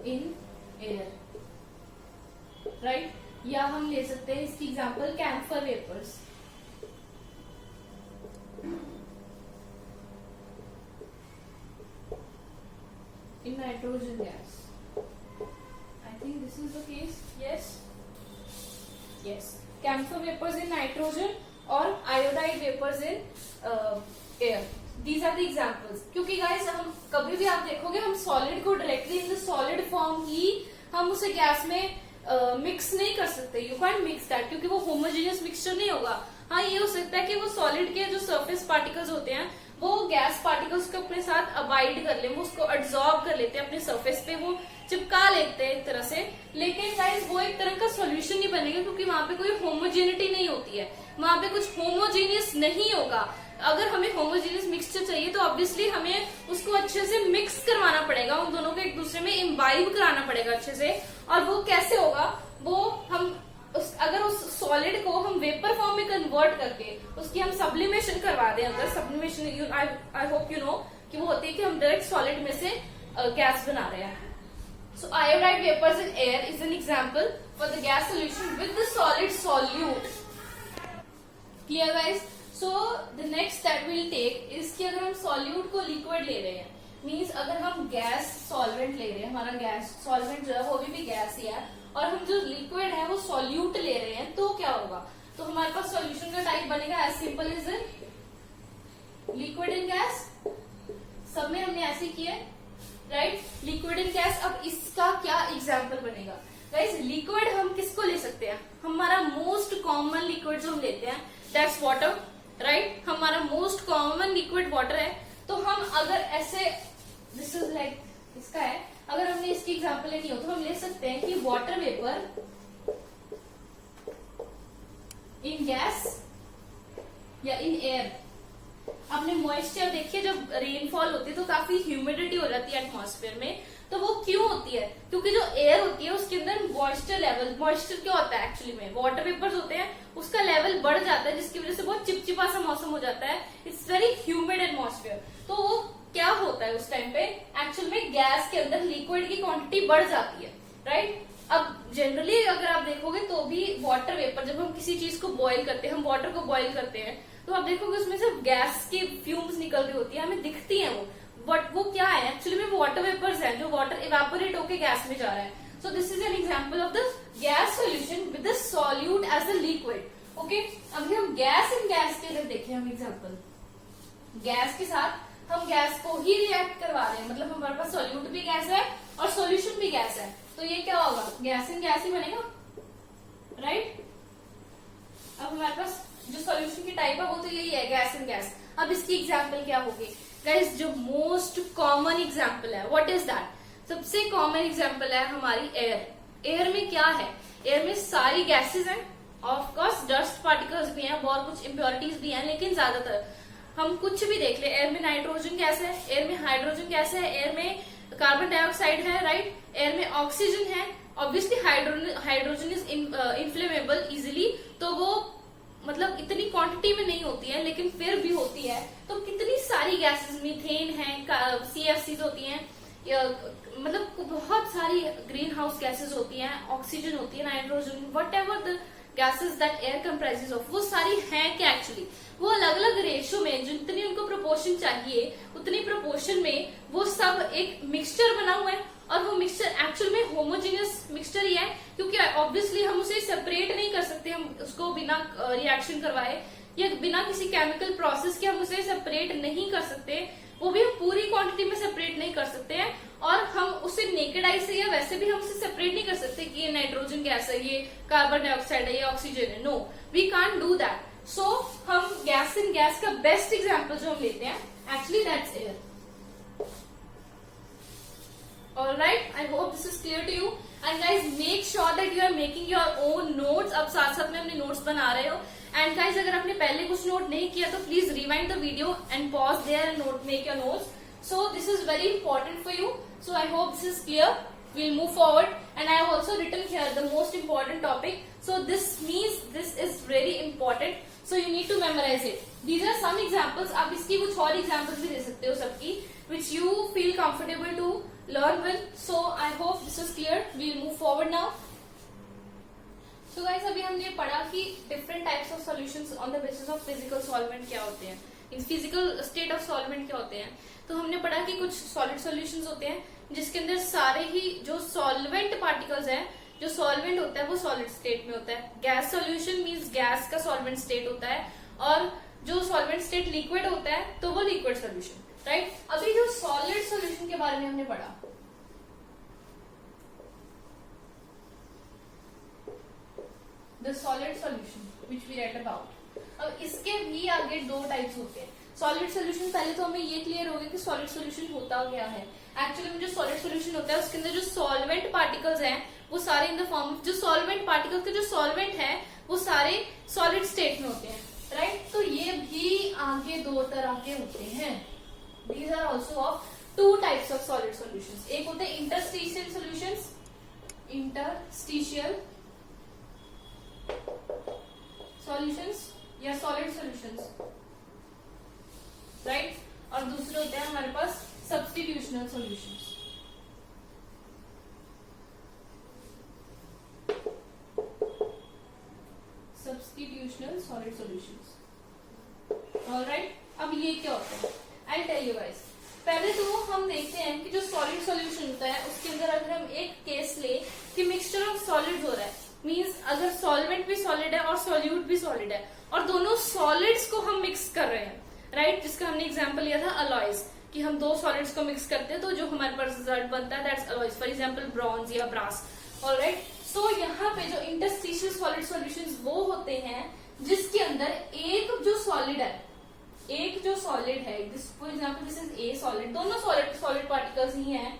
in air, right. या हम ले सकते हैं इसकी example camphor vapours. in nitrogen gas. I think this is the case. Yes. Camphor vapors in nitrogen और iodide vapors in air. These are the examples. क्योंकि guys हम कभी भी आप देखोगे हम solid को directly in the solid form ही हम उसे गैस में मिक्स नहीं कर सकते. You can't mix that क्योंकि वो homogeneous mixture नहीं होगा. हाँ, ये हो सकता है कि वो सॉलिड के जो सरफेस पार्टिकल्स होते हैं वो गैस पार्टिकल्स को अपने साथ अवॉइड कर ले, वो उसको एब्जॉर्ब कर लेते हैं अपने सरफेस पे, वो चिपका लेते हैं एक तरह से. लेकिन गाइस वो एक तरह का सॉल्यूशन नहीं बनेगा क्योंकि वहां पे कोई होमोजेनिटी नहीं होती है, वहां पे कुछ होमोजेनियस नहीं होगा. अगर हमें होमोजेनियस मिक्सचर चाहिए तो ऑब्वियसली हमें उसको अच्छे से मिक्स करवाना पड़ेगा, उन दोनों को एक दूसरे में इम्बाइब कराना पड़ेगा अच्छे से। और वो कैसे होगा, वो हम अगर उस सॉलिड को हम वेपर फॉर्म में कन्वर्ट करके उसकी हम सब्लिमेशन करवा दें, अगर sublimation I hope you know कि वो होती है कि हम डायरेक्ट सॉलिड में से गैस बना रहे हैं। So iodide vapors in air is an example for the gas solution with the solid solute. Clear guys? So the next that we'll take is कि अगर हम solute को liquid ले रहे हैं, means अगर हम gas solvent ले रहे हैं, हमारा gas solvent जो है वो भी gas ही है, और हम जो liquid है वो solute ले रहे हैं, तो क्या होगा, तो हमारे पास solution का टाइप बनेगा as simple as liquid in gas। सब में हमने ऐसे किया है, राइट, लिक्विड इन गैस। अब इसका क्या एग्जाम्पल बनेगा गाइस, लिक्विड हम किसको ले सकते हैं, हमारा मोस्ट कॉमन लिक्विड जो हम लेते हैं दैट्स वाटर, राइट, हमारा मोस्ट कॉमन लिक्विड वाटर है। तो हम अगर ऐसे दिस इज लाइक इसका है, अगर हमने इसकी एग्जाम्पल लेनी हो तो हम ले सकते हैं कि वाटर वेपर इन गैस या इन एयर। आपने मॉइस्चर देखिए, जब रेनफॉल होती है तो काफी ह्यूमिडिटी हो जाती है एटमॉस्फेयर में, तो वो क्यों होती है, क्योंकि जो एयर होती है उसके अंदर मॉइस्चर लेवल, मॉइस्चर क्या होता है एक्चुअली में, वाटर वेपर्स होते हैं, उसका लेवल बढ़ जाता है जिसकी वजह से बहुत चिपचिपा सा मौसम हो जाता है, इट्स वेरी ह्यूमिड एटमॉस्फेयर। तो वो क्या होता है उस टाइम पे, एक्चुअल में गैस के अंदर लिक्विड की क्वांटिटी बढ़ जाती है, राइट। अब जनरली अगर आप देखोगे तो भी वाटर वेपर, जब हम किसी चीज को बॉईल करते हैं, हम वाटर को बॉईल करते हैं, तो आप देखोगे उसमें से गैस की फ्यूम्स निकल रही होती है, हमें दिखती है वो, बट वो क्या है एक्चुअली में, वो वाटर वेपर्स हैं, जो वाटर इवेपोरेट होके गैस में जा रहा है। So this is an example of the gas solution with the solute as a liquid. Okay, अभी हम गैस इन गैस के अगर देखें हम एग्जांपल, गैस के साथ हम गैस को ही रिएक्ट करवा रहे हैं, मतलब हमारे पास सॉल्यूट भी गैस है और सॉल्यूशन भी गैस है, तो ये क्या होगा, गैस इन गैस ही बनेगा, राइट। अब हमारे पास जो सॉल्यूशन की टाइप है वो तो यही है, गैस इन गैस। अब इसकी एग्जांपल क्या होगी गाइस, जो मोस्ट कॉमन एग्जांपल है, व्हाट इज दैट, सबसे कॉमन एग्जांपल है हमारी एयर। एयर में क्या है, एयर में सारी गैसेस हैं, ऑफ कोर्स डस्ट पार्टिकल्स भी हैं, बहुत कुछ इम्प्योरिटीज भी हैं, लेकिन ज्यादातर हम कुछ भी देख ले, एयर में नाइट्रोजन गैस है, एयर में हाइड्रोजन गैस है, एयर में कार्बन डाइऑक्साइड है, राइट, एयर में ऑक्सीजन है। Obviously hydrogen is inflammable easily, तो वो मतलब इतनी क्वांटिटी में नहीं होती है, लेकिन फिर भी होती है। तो कितनी सारी गैसेस, मीथेन है, सीएफसीज होती हैं, मतलब बहुत सारी ग्रीन हाउस गैसेस होती हैं, ऑक्सीजन होती है, nitrogen, what ever the gases that air comprises of, वो सारी हैं क्या एक्चुअली, वो अलग अलग रेशियो में जितनी उनको प्रोपोर्शन चाहिए उतनी प्रोपोर्शन में वो सब एक मिक्सचर बना हुआ है, और वो मिक्सचर एक्चुअल में होमोजेनियस मिक्सचर ही है, क्योंकि ऑब्वियसली हम उसे सेपरेट नहीं कर सकते, हम उसको बिना रिएक्शन करवाए या बिना किसी केमिकल प्रोसेस के हम उसे सेपरेट नहीं कर सकते, वो भी हम पूरी क्वांटिटी में सेपरेट नहीं कर सकते हैं, और हम उसे नेकेड आई से या वैसे भी हम उसे सेपरेट नहीं कर सकते कि ये नाइट्रोजन गैस है, ये कार्बन डाइऑक्साइड है, ये ऑक्सीजन है, no, we can't do that. So हम गैस इन गैस का बेस्ट एग्जाम्पल जो हम लेते हैं actually that's air. Alright, I hope this is clear to you. And guys, make sure that you are making your own notes. अब साथ साथ में अपने notes बना रहे हो. And guys, अगर आपने पहले कुछ note नहीं किया तो please rewind the video and pause there and make your notes. So this is very important for you. So I hope this is clear. We'll move forward. And I have also written here the most important topic. So this means this is very important. So you need to memorize it. These are some examples. आप इसकी कुछ और examples भी दे सकते हो सबकी, which you feel comfortable to learn with. So I hope this is clear. We'll move forward now. So guys, अभी हमने पढ़ा कि different types of solutions on the basis of physical solvent क्या होते हैं, in physical state of solvent क्या होते हैं। तो हमने पढ़ा कि कुछ solid solutions होते हैं जिसके अंदर सारे ही जो solvent particles हैं, जो solvent होता है वो solid state में होता है। Gas solution means gas का solvent state होता है, और जो solvent state liquid होता है तो वो liquid solution, right? अभी जो solid solution के बारे में हमने पढ़ा, the solid solution which we read about, अब इसके भी आगे दो टाइप्स होते हैं। सॉलिड सोल्यूशन, पहले तो हमें ये क्लियर हो गया कि सॉलिड सोल्यूशन होता क्या है। एक्चुअली में जो सॉलिड सोल्यूशन होता है उसके अंदर जो सॉल्वेंट पार्टिकल्स हैं वो सारे इन द फॉर्म ऑफ, जो सॉल्वेंट पार्टिकल्स के जो सॉल्वेंट है वो सारे सॉलिड स्टेट में होते हैं, राइट। तो ये भी आगे दो तरह के होते हैं। These are also of two types of solid solutions. एक होते हैं इंटरस्टिशियल सॉल्यूशंस, इंटरस्टिशियल सॉल्यूशंस या सॉलिड सॉल्यूशंस, राइट। और दूसरे होते हैं हमारे पास substitutional solutions. Substitutional solid solutions. Alright, अब ये क्या होता है आई टेल यू गाइस। पहले तो हम देखते हैं कि जो सॉलिड सॉल्यूशन होता है उसके अंदर अगर हम एक केस ले कि मिक्सचर ऑफ सॉलिड्स हो रहा है, मींस अगर सॉल्वेंट भी सॉलिड है और सॉल्यूट भी सॉलिड है और दोनों सॉलिड्स को हम मिक्स कर रहे हैं, राइट। जिसका हमने एग्जांपल लिया था अलॉयज, कि हम दो सॉलिड्स को मिक्स करते हैं तो जो हमारे पास रिजल्ट बनता है that's alloys, for example bronze या ब्रास। ऑलराइट, सो यहाँ पे जो इंटरस्टिशियल सॉलिड सॉल्यूशंस वो होते हैं जिसके अंदर एक जो सॉलिड है, एक जो सॉलिड है, for example this is A solid, दोनों सॉलिड पार्टिकल्स ही हैं,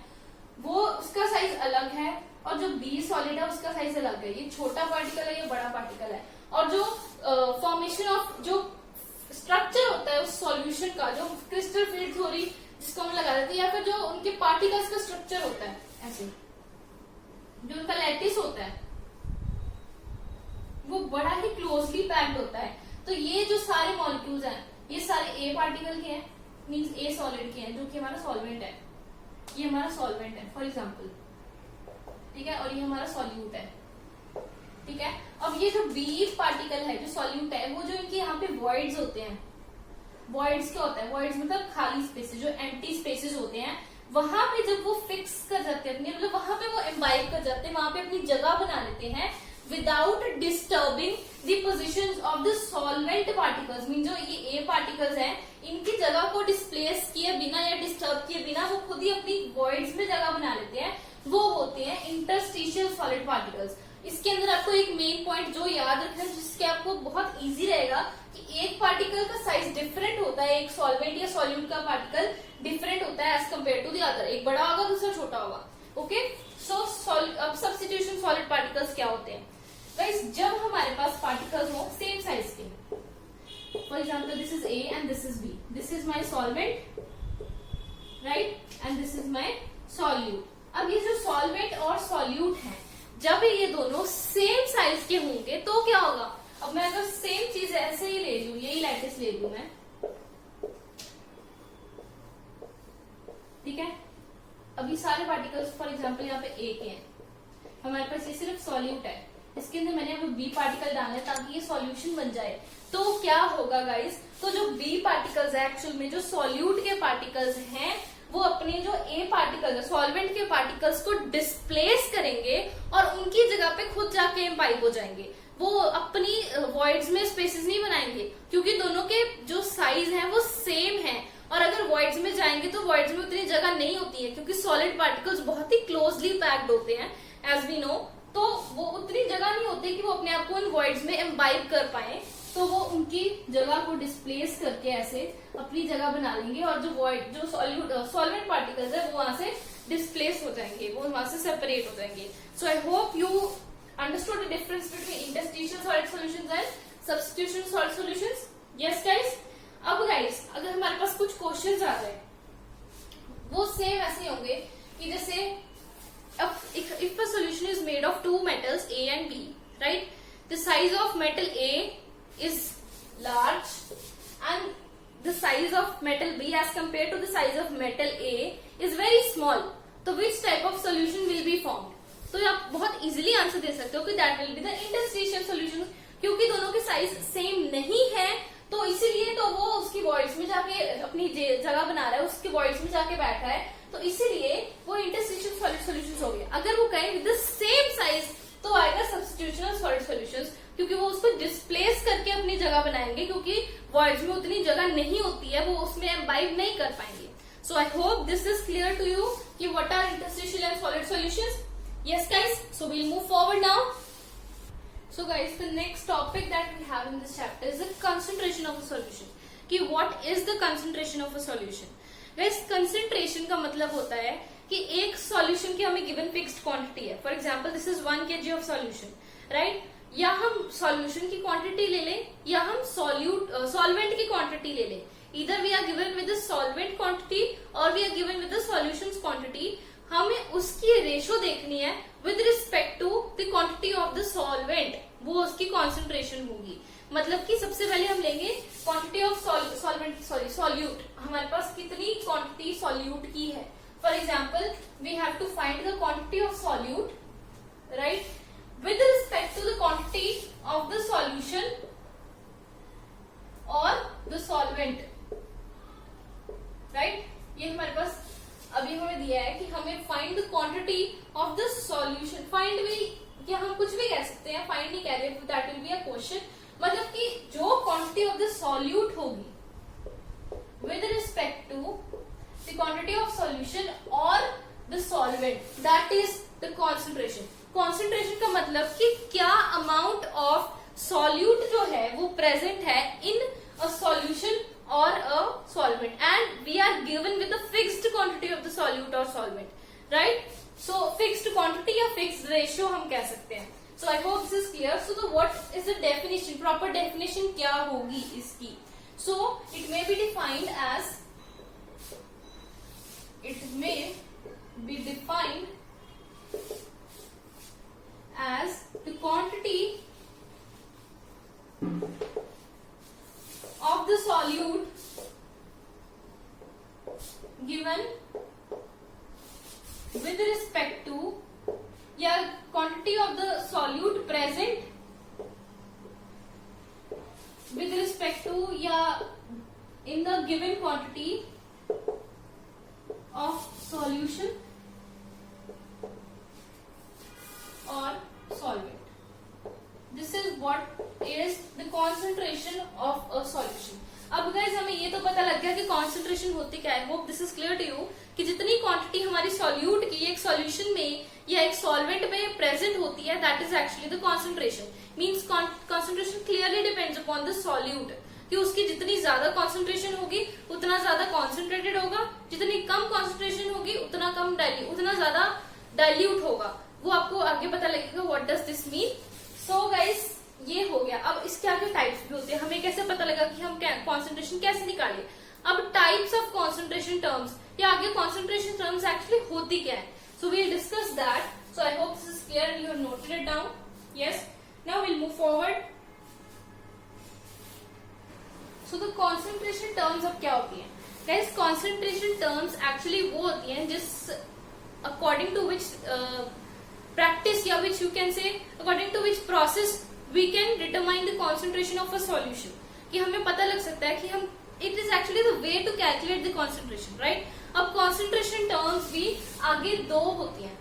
वो उसका साइज अलग है, और जो बी सॉलिड है उसका साइज अलग है। ये छोटा पार्टिकल है, ये बड़ा पार्टिकल है। और जो फॉर्मेशन ऑफ जो स्ट्रक्चर होता है उस सॉल्यूशन का, जो क्रिस्टल फील्ड थ्योरी जिसको हम लगा देते हैं, या फिर जो उनके पार्टिकल्स का स्ट्रक्चर होता है, ऐसे जो उनका लैटिस होता है वो बड़ा ही क्लोजली पैक्ड होता है। तो ये जो सारे मॉलिक्यूल्स हैं ये सारे ए पार्टिकल के हैं, मींस ए सॉलिड के हैं, जो कि हमारा सॉल्वेंट है। ये हमारा सॉल्वेंट है फॉर एग्जांपल, ठीक है, और ये हमारा सॉल्यूट है, ठीक है। अब ये जो बी पार्टिकल है जो सॉल्यूट है, वो जो इनके यहाँ पे वॉइड्स होते हैं, वॉइड्स क्या होता है, वॉइड्स मतलब खाली स्पेसेस, जो एम्प्टी स्पेसेस होते हैं, वहां पे जब वो फिक्स कर जाते हैं अपने, मतलब वहां पे वो एम्बाइब कर जाते हैं, वहां पे अपनी जगह बना लेते हैं without disturbing the position of the solvent particles. Mean जो ये ए पार्टिकल्स हैं इनकी जगह को डिस्प्लेस किए बिना या डिस्टर्ब किए बिना वो खुद ही अपनी वॉइड्स में जगह बना लेते हैं, वो होते हैं इंटरस्टिशियल सॉलिड पार्टिकल्स। इसके अंदर आपको एक मेन पॉइंट जो याद रखना है, जिसके आपको बहुत इजी रहेगा कि एक पार्टिकल का साइज डिफरेंट होता है, एक सॉल्वेंट या सॉल्यूट का पार्टिकल डिफरेंट होता है as compare to the other, एक बड़ा होगा दूसरा छोटा होगा। ओके, सो अब सब्स्टिट्यूशन सॉलिड पार्टिकल्स क्या होते हैं गाइस, जब हमारे पास पार्टिकल्स हो सेम साइज के, for example this is A and this is B, this is my solvent, right, and this is my solute. अब ये जो सॉल्वेंट और सॉल्यूट है, जब ये दोनों सेम साइज के होंगे तो क्या होगा, अब मैं अगर सेम चीज ऐसे ही ले लूं, यही लैटिस ले लूं मैं, ठीक है। अभी सारे पार्टिकल्स फॉर एग्जांपल यहाँ पे ए के हैं, हमारे पास ये सिर्फ सॉल्यूट है, इसके अंदर मैंने अभी बी पार्टिकल डालना है ताकि ये सॉल्यूशन बन जाए। तो क्या होगा गाइस, तो जो बी पार्टिकल्स है एक्चुअल में जो सॉल्यूट के पार्टिकल्स हैं वो अपने जो ए पार्टिकल सॉल्वेंट के पार्टिकल्स को डिस्प्लेस करेंगे और उनकी जगह पे खुद जाके एम्बाइब हो जाएंगे। वो अपनी वॉइड्स में स्पेसेस नहीं बनाएंगे क्योंकि दोनों के जो साइज है वो सेम है, और अगर वॉइड्स में जाएंगे तो वॉइड्स में उतनी जगह नहीं होती है क्योंकि सॉलिड पार्टिकल्स बहुत ही क्लोजली पैक्ड होते हैं एज वी नो, तो वो उतनी जगह नहीं होती कि वो अपने आप को उन वॉइड्स में एम्बाइब कर पाए, तो वो उनकी जगह को डिस्प्लेस करके ऐसे अपनी जगह बना लेंगे और जो वॉइड जो सॉल्वेंट पार्टिकल्स है वो वहां से डिस्प्लेस हो जाएंगे, वो वहां से सेपरेट हो जाएंगे। So I hope you understood the difference between interstitial solid solutions and substitution solid solutions. Yes guys, अब गाइस अगर हमारे पास कुछ क्वेश्चंस आ जाए वो सेम ऐसे होंगे कि जैसे if a solution is made of two metals A and B, right, the size of metal A is large and the size of metal B as compared to the size of metal A is very small, तो which type of solution will be formed? तो आप बहुत इजीली आंसर दे सकते हो कि that will be the interstitial solution, क्योंकि दोनों के साइज सेम नहीं है तो इसीलिए तो वो उसकी वॉइड्स में जाके अपनी जगह बना रहा है, उसके वॉइड्स में जाके बैठा है, तो इसीलिए वो इंटरस्टिशियल सॉलिड सॉल्यूशंस हो गए। अगर वो कहें विद द सेम साइज तो आएगा सब्स्टिट्यूशनल सॉलिड सॉल्यूशंस, क्योंकि वो उसको डिस्प्लेस करके अपनी जगह बनाएंगे क्योंकि वॉइड्स में उतनी जगह नहीं होती है, वो उसमें एम्बाइब नहीं कर पाएंगे। So I hope this is clear to you कि what are interstitial and solid solutions. Yes guys, so we'll move forward now. So guys, the next topic that we have in this chapter is the concentration of a solution. कि what is the concentration of a solution? Guys, concentration का मतलब होता है कि एक solution की हमें given fixed quantity है. For example, this is 1 kg of solution, right? या हम सॉल्यूशन की क्वांटिटी ले लें या हम सॉल्वेंट की क्वांटिटी ले लें. Either we are given with the solvent quantity or we are given with the solutions quantity. हमें उसकी रेशो देखनी है with respect to the quantity of the solvent. वो उसकी concentration होगी. मतलब कि सबसे पहले हम लेंगे quantity of solute. हमारे पास कितनी quantity solute की है. For example, we have to find the quantity of solute, right, with respect to the quantity of the solution or the solvent. Right ये हमारे पास अभी हमें दिया है कि हमें find the quantity of the solution. Find भी या हम कुछ भी कह सकते हैं, फाइंड नहीं कह रहे, that will be a question. मतलब कि जो क्वांटिटी ऑफ द सॉल्यूट होगी with respect to the quantity of solution और the solvent, that is the concentration. Concentration का मतलब कि क्या अमाउंट ऑफ सॉल्यूट जो है वो प्रेजेंट है in a solution or a solvent, and we are given with a fixed quantity of the solute or solvent, right? So fixed quantity या fixed ratio हम कह सकते हैं. So I hope this is clear. So the what is the definition, proper definition क्या होगी इसकी? So it may be defined as, it may be defined as the quantity of the solute given with respect to या quantity of the solute present with respect to या in the given quantity of solution or solvent. This is what is the concentration of a solution. अब गाइस हमें ये तो पता लग गया कि concentration होती क्या है. Hope this is clear to you कि जितनी क्वांटिटी हमारी सॉल्यूट की एक सॉल्यूशन में या एक सॉल्वेंट में प्रेजेंट होती है, that is actually the concentration. Means concentration clearly depends upon the solute, कि उसकी जितनी ज्यादा concentration होगी उतना ज्यादा concentrated होगा, जितनी कम concentration होगी उतना कम उतना ज्यादा dilute होगा. वो आपको आगे पता लगेगा. What does this mean? So guys ये हो गया. अब इसके आगे टाइप्स भी होते हैं. हमें कैसे पता लगा कि हम कॉन्सेंट्रेशन कैसे निकालें? अब टाइप्स ऑफ कॉन्सेंट्रेशन टर्म्स या आगे कॉन्सेंट्रेशन टर्म्स एक्चुअली होती क्या है. So we will discuss that. So I hope this is clear and you have noted it down. Yes, now will move forward. So the concentration terms अब क्या होती है गाइस? कॉन्सेंट्रेशन टर्म्स एक्चुअली वो होती हैं जिस अकॉर्डिंग टू विच practice या which you can say according to which process we can determine the concentration of a solution. कि हमें पता लग सकता है कि हम it is actually the way to calculate the concentration, right? अब concentration terms भी आगे दो होती हैं,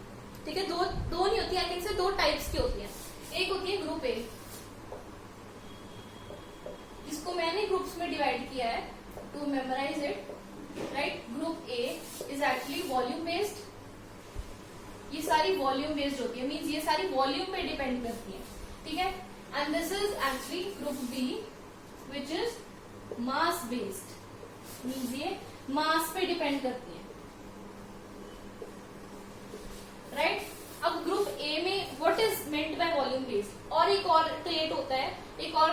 ठीक है? दो नहीं होती है, I can say दो टाइप्स की होती हैं. एक होती है ग्रुप ए, जिसको मैंने ग्रुप्स में डिवाइड किया है to memorize it, right? Group A is actually volume based. ये सारी वॉल्यूम बेस्ड होती है, मींस ये सारी वॉल्यूम पे डिपेंड करती है, ठीक है? And this is actually group B which is mass based, means ये मास पे डिपेंड करती है, राइट? अब ग्रुप ए में what is meant by volume based, और एक और क्रिएट होता है, एक और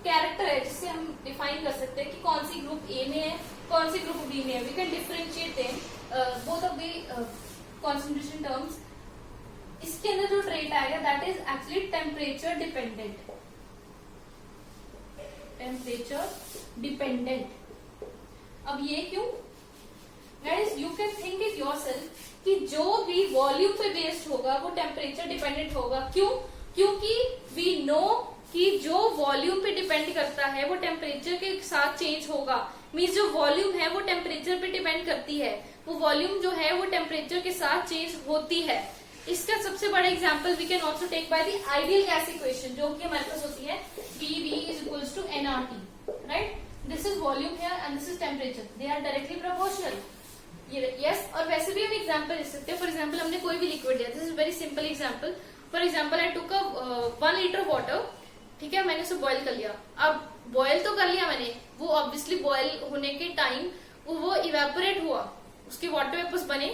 कैरेक्टर है जिससे हम डिफाइन कर सकते हैं कि कौन सी ग्रुप ए में है, कौन सी ग्रुप बी में है. We can differentiate them both of the concentration terms. इसके अंदर जो ट्रेट आएगा that is actually temperature dependent. Temperature dependent. अब ये क्यों? Guys you can think it yourself कि जो भी वॉल्यूम पे बेस्ड होगा वो टेम्परेचर डिपेंडेंट होगा. क्यों? क्योंकि वी नो कि जो वॉल्यूम पे डिपेंड करता है वो टेम्परेचर के साथ चेंज होगा. मींस जो वॉल्यूम है वो टेम्परेचर पे डिपेंड करती है, वो वॉल्यूम जो है वो टेम्परेचर के साथ चेंज होती है. इसका सबसे बड़ा example we can also take by the ideal gas equation, जो कि हमारे पास होती है PV is equals to nRT, right? This is volume here and this is temperature, they are directly proportional. Yes, और वैसे भी हम एग्जांपल ले सकते हैं. फॉर एग्जांपल हमने कोई भी लिक्विड लिया, this is very simple example. For example I took a 1 litre water, ठीक है? मैंने उसे बॉईल कर लिया. अब बॉईल तो कर लिया मैंने, वो ऑब्वियसली बॉईल होने के टाइम वो इवेपोरेट हुआ, उसके वाटर वेपर्स बने,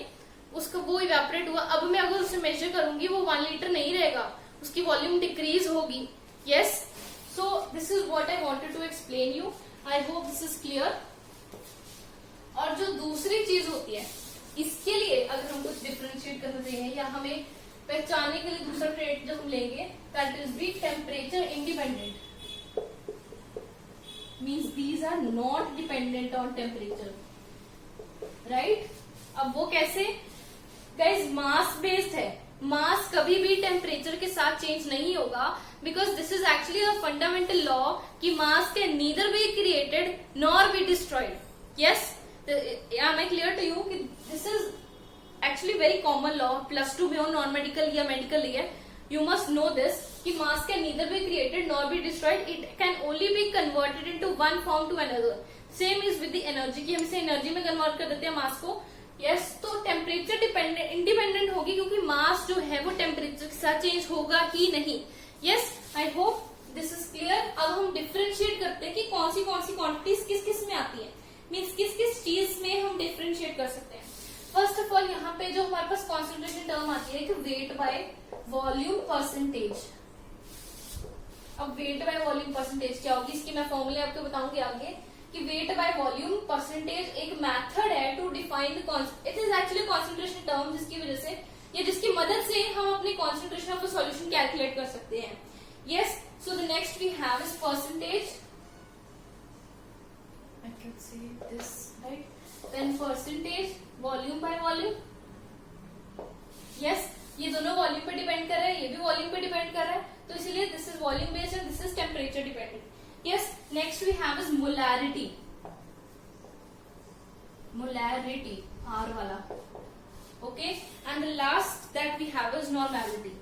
उसका वो इवेपोरेट हुआ. अब मैं अगर उसे मेजर करूंगी वो 1 लीटर नहीं रहेगा, उसकी वॉल्यूम डिक्रीज होगी. Yes, so this is what I wanted to explain you. I hope this is clear. और जो दूसरी चीज होती है, इसके लिए अगर हम कुछ डिफरेंशिएट करना चाहिए या हमें पहचानने के लिए दूसरा ट्रेड जो हम लेंगे, that is B temperature independent. Means these are not dependent on temperature, right. अब वो कैसे? गाइज मास बेस्ड है. मास कभी भी टेम्परेचर के साथ चेंज नहीं होगा, because this is actually a fundamental law कि mass can neither be created nor be destroyed. Yes, am I clear to you कि this is actually very common law, plus 2 में हो, नॉन मेडिकल या मेडिकल है, you must know this कि mass can neither be created nor be destroyed, it can only be converted into one form to another. Same is with the energy कि हम इसे एनर्जी में कन्वर्ट कर देते हैं मास को. यस, तो टेम्परेचर डिपेंडेंट इंडिपेंडेंट होगी क्योंकि मास जो है वो टेम्परेचर के साथ चेंज होगा ही नहीं. Yes, I hope this is clear. अब हम डिफ्रेंशिएट करते हैं कि कौन सी क्वांटिटीज किस किस में आती है, मीन्स किस किस चीज में हम डिफ्रेंशिएट कर सकते हैं. फर्स्ट ऑफ ऑल यहाँ पे जो हमारे पास कॉन्सेंट्रेशन टर्म आती है कि वेट बाय वॉल्यूम परसेंटेज. अब वेट बाय वॉल्यूम परसेंटेज क्या होगी, इसकी मैं फॉर्मूले आपको बताऊंगी आगे कि वेट बाय वॉल्यूम परसेंटेज एक मेथड है to define it is actually concentration term जिसकी वजह से या जिसकी मदद से हम अपनी concentration of the solution calculate कर सकते हैं. Yes, so the next we have is percentage. I can say this, right? Then percentage volume by volume. Yes, ये दोनों वॉल्यूम पे डिपेंड कर रहे हैं, ये भी वॉल्यूम पे डिपेंड कर रहा है, तो इसीलिए this is volume based and this is temperature dependent. Yes, next we have is molarity. Molarity R वाला. Okay, and the last that we have is normality.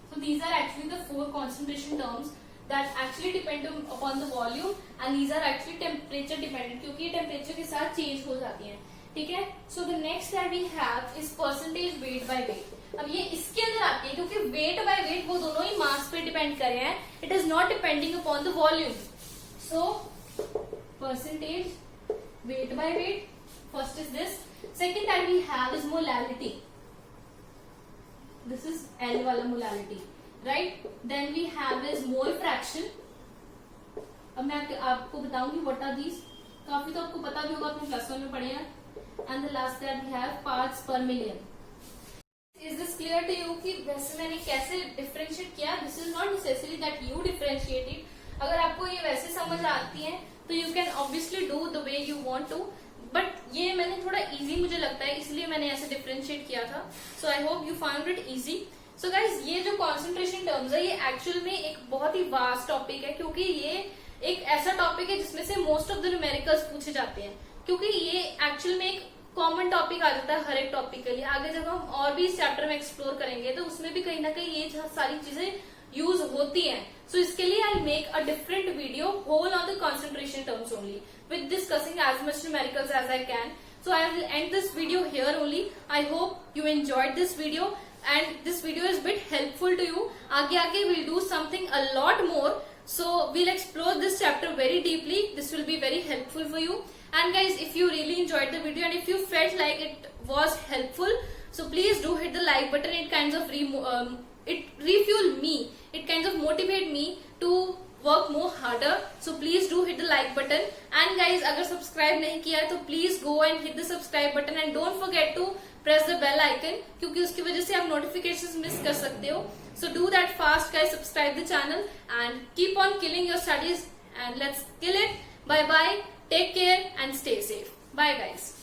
So these are actually the 4 concentration terms that actually depend upon the volume and these are actually temperature dependent क्योंकि ये टेम्परेचर के साथ चेंज हो जाती हैं. ठीक है, so the next that we have is percentage weight by weight. अब ये इसके अंदर आती है क्योंकि वेट बाय वेट वो दोनों ही मास पे डिपेंड कर रहे हैं. It is not depending upon the volume. So percentage weight by weight, first is this. Second that we have is molarity. This is L वाला molarity, right. Then we have is mole fraction. अब मैं आपको बताऊंगी व्हाट आर दीज. काफी तो आपको पता भी होगा, अपने क्लास में पढ़े हैं. And the last that we have parts per million. Is this clear to you कि वैसे मैंने कैसे डिफरेंशिएट किया? This is not necessary that you differentiate it. अगर आपको ये वैसे समझ आती है तो you can obviously do the way you want to, but ये मैंने थोड़ा इजी मुझे लगता है इसलिए मैंने ऐसे डिफरेंशिएट किया था. So I hope you found it easy. So guys, ये जो कॉन्सेंट्रेशन टर्म्स है ये एक्चुअल में एक बहुत ही वास्ट टॉपिक है क्योंकि ये एक ऐसा टॉपिक है जिसमें से मोस्ट ऑफ द न्यूमेरिकल्स पूछे जाते हैं, क्योंकि ये एक्चुअल में एक कॉमन टॉपिक आ जाता है हर एक टॉपिक के लिए. आगे जब हम और भी इस चैप्टर में एक्सप्लोर करेंगे तो उसमें भी कहीं ना कहीं ये सारी चीजें यूज होती हैं. सो इसके लिए I make a different video whole on the concentration terms only with discussing as much numericals as I can. So I will end this video here only. I hope you enjoyed this video and this video is a bit helpful to you. आगे we'll do something a lot more. So we'll explore this chapter very deeply. This will be very helpful for you. And guys, if you really enjoyed the video and if you felt like it was helpful, so please do hit the like button. It kinds of it refuel me. It kinds of motivate me to work more harder. So please do hit the like button. And guys, अगर subscribe नहीं किया है तो please go and hit the subscribe button and don't forget to press the bell icon क्योंकि उसकी वजह से आप notifications miss कर सकते हो. So do that fast guys, subscribe the channel and keep on killing your studies and let's kill it. Bye bye, take care and stay safe. Bye guys.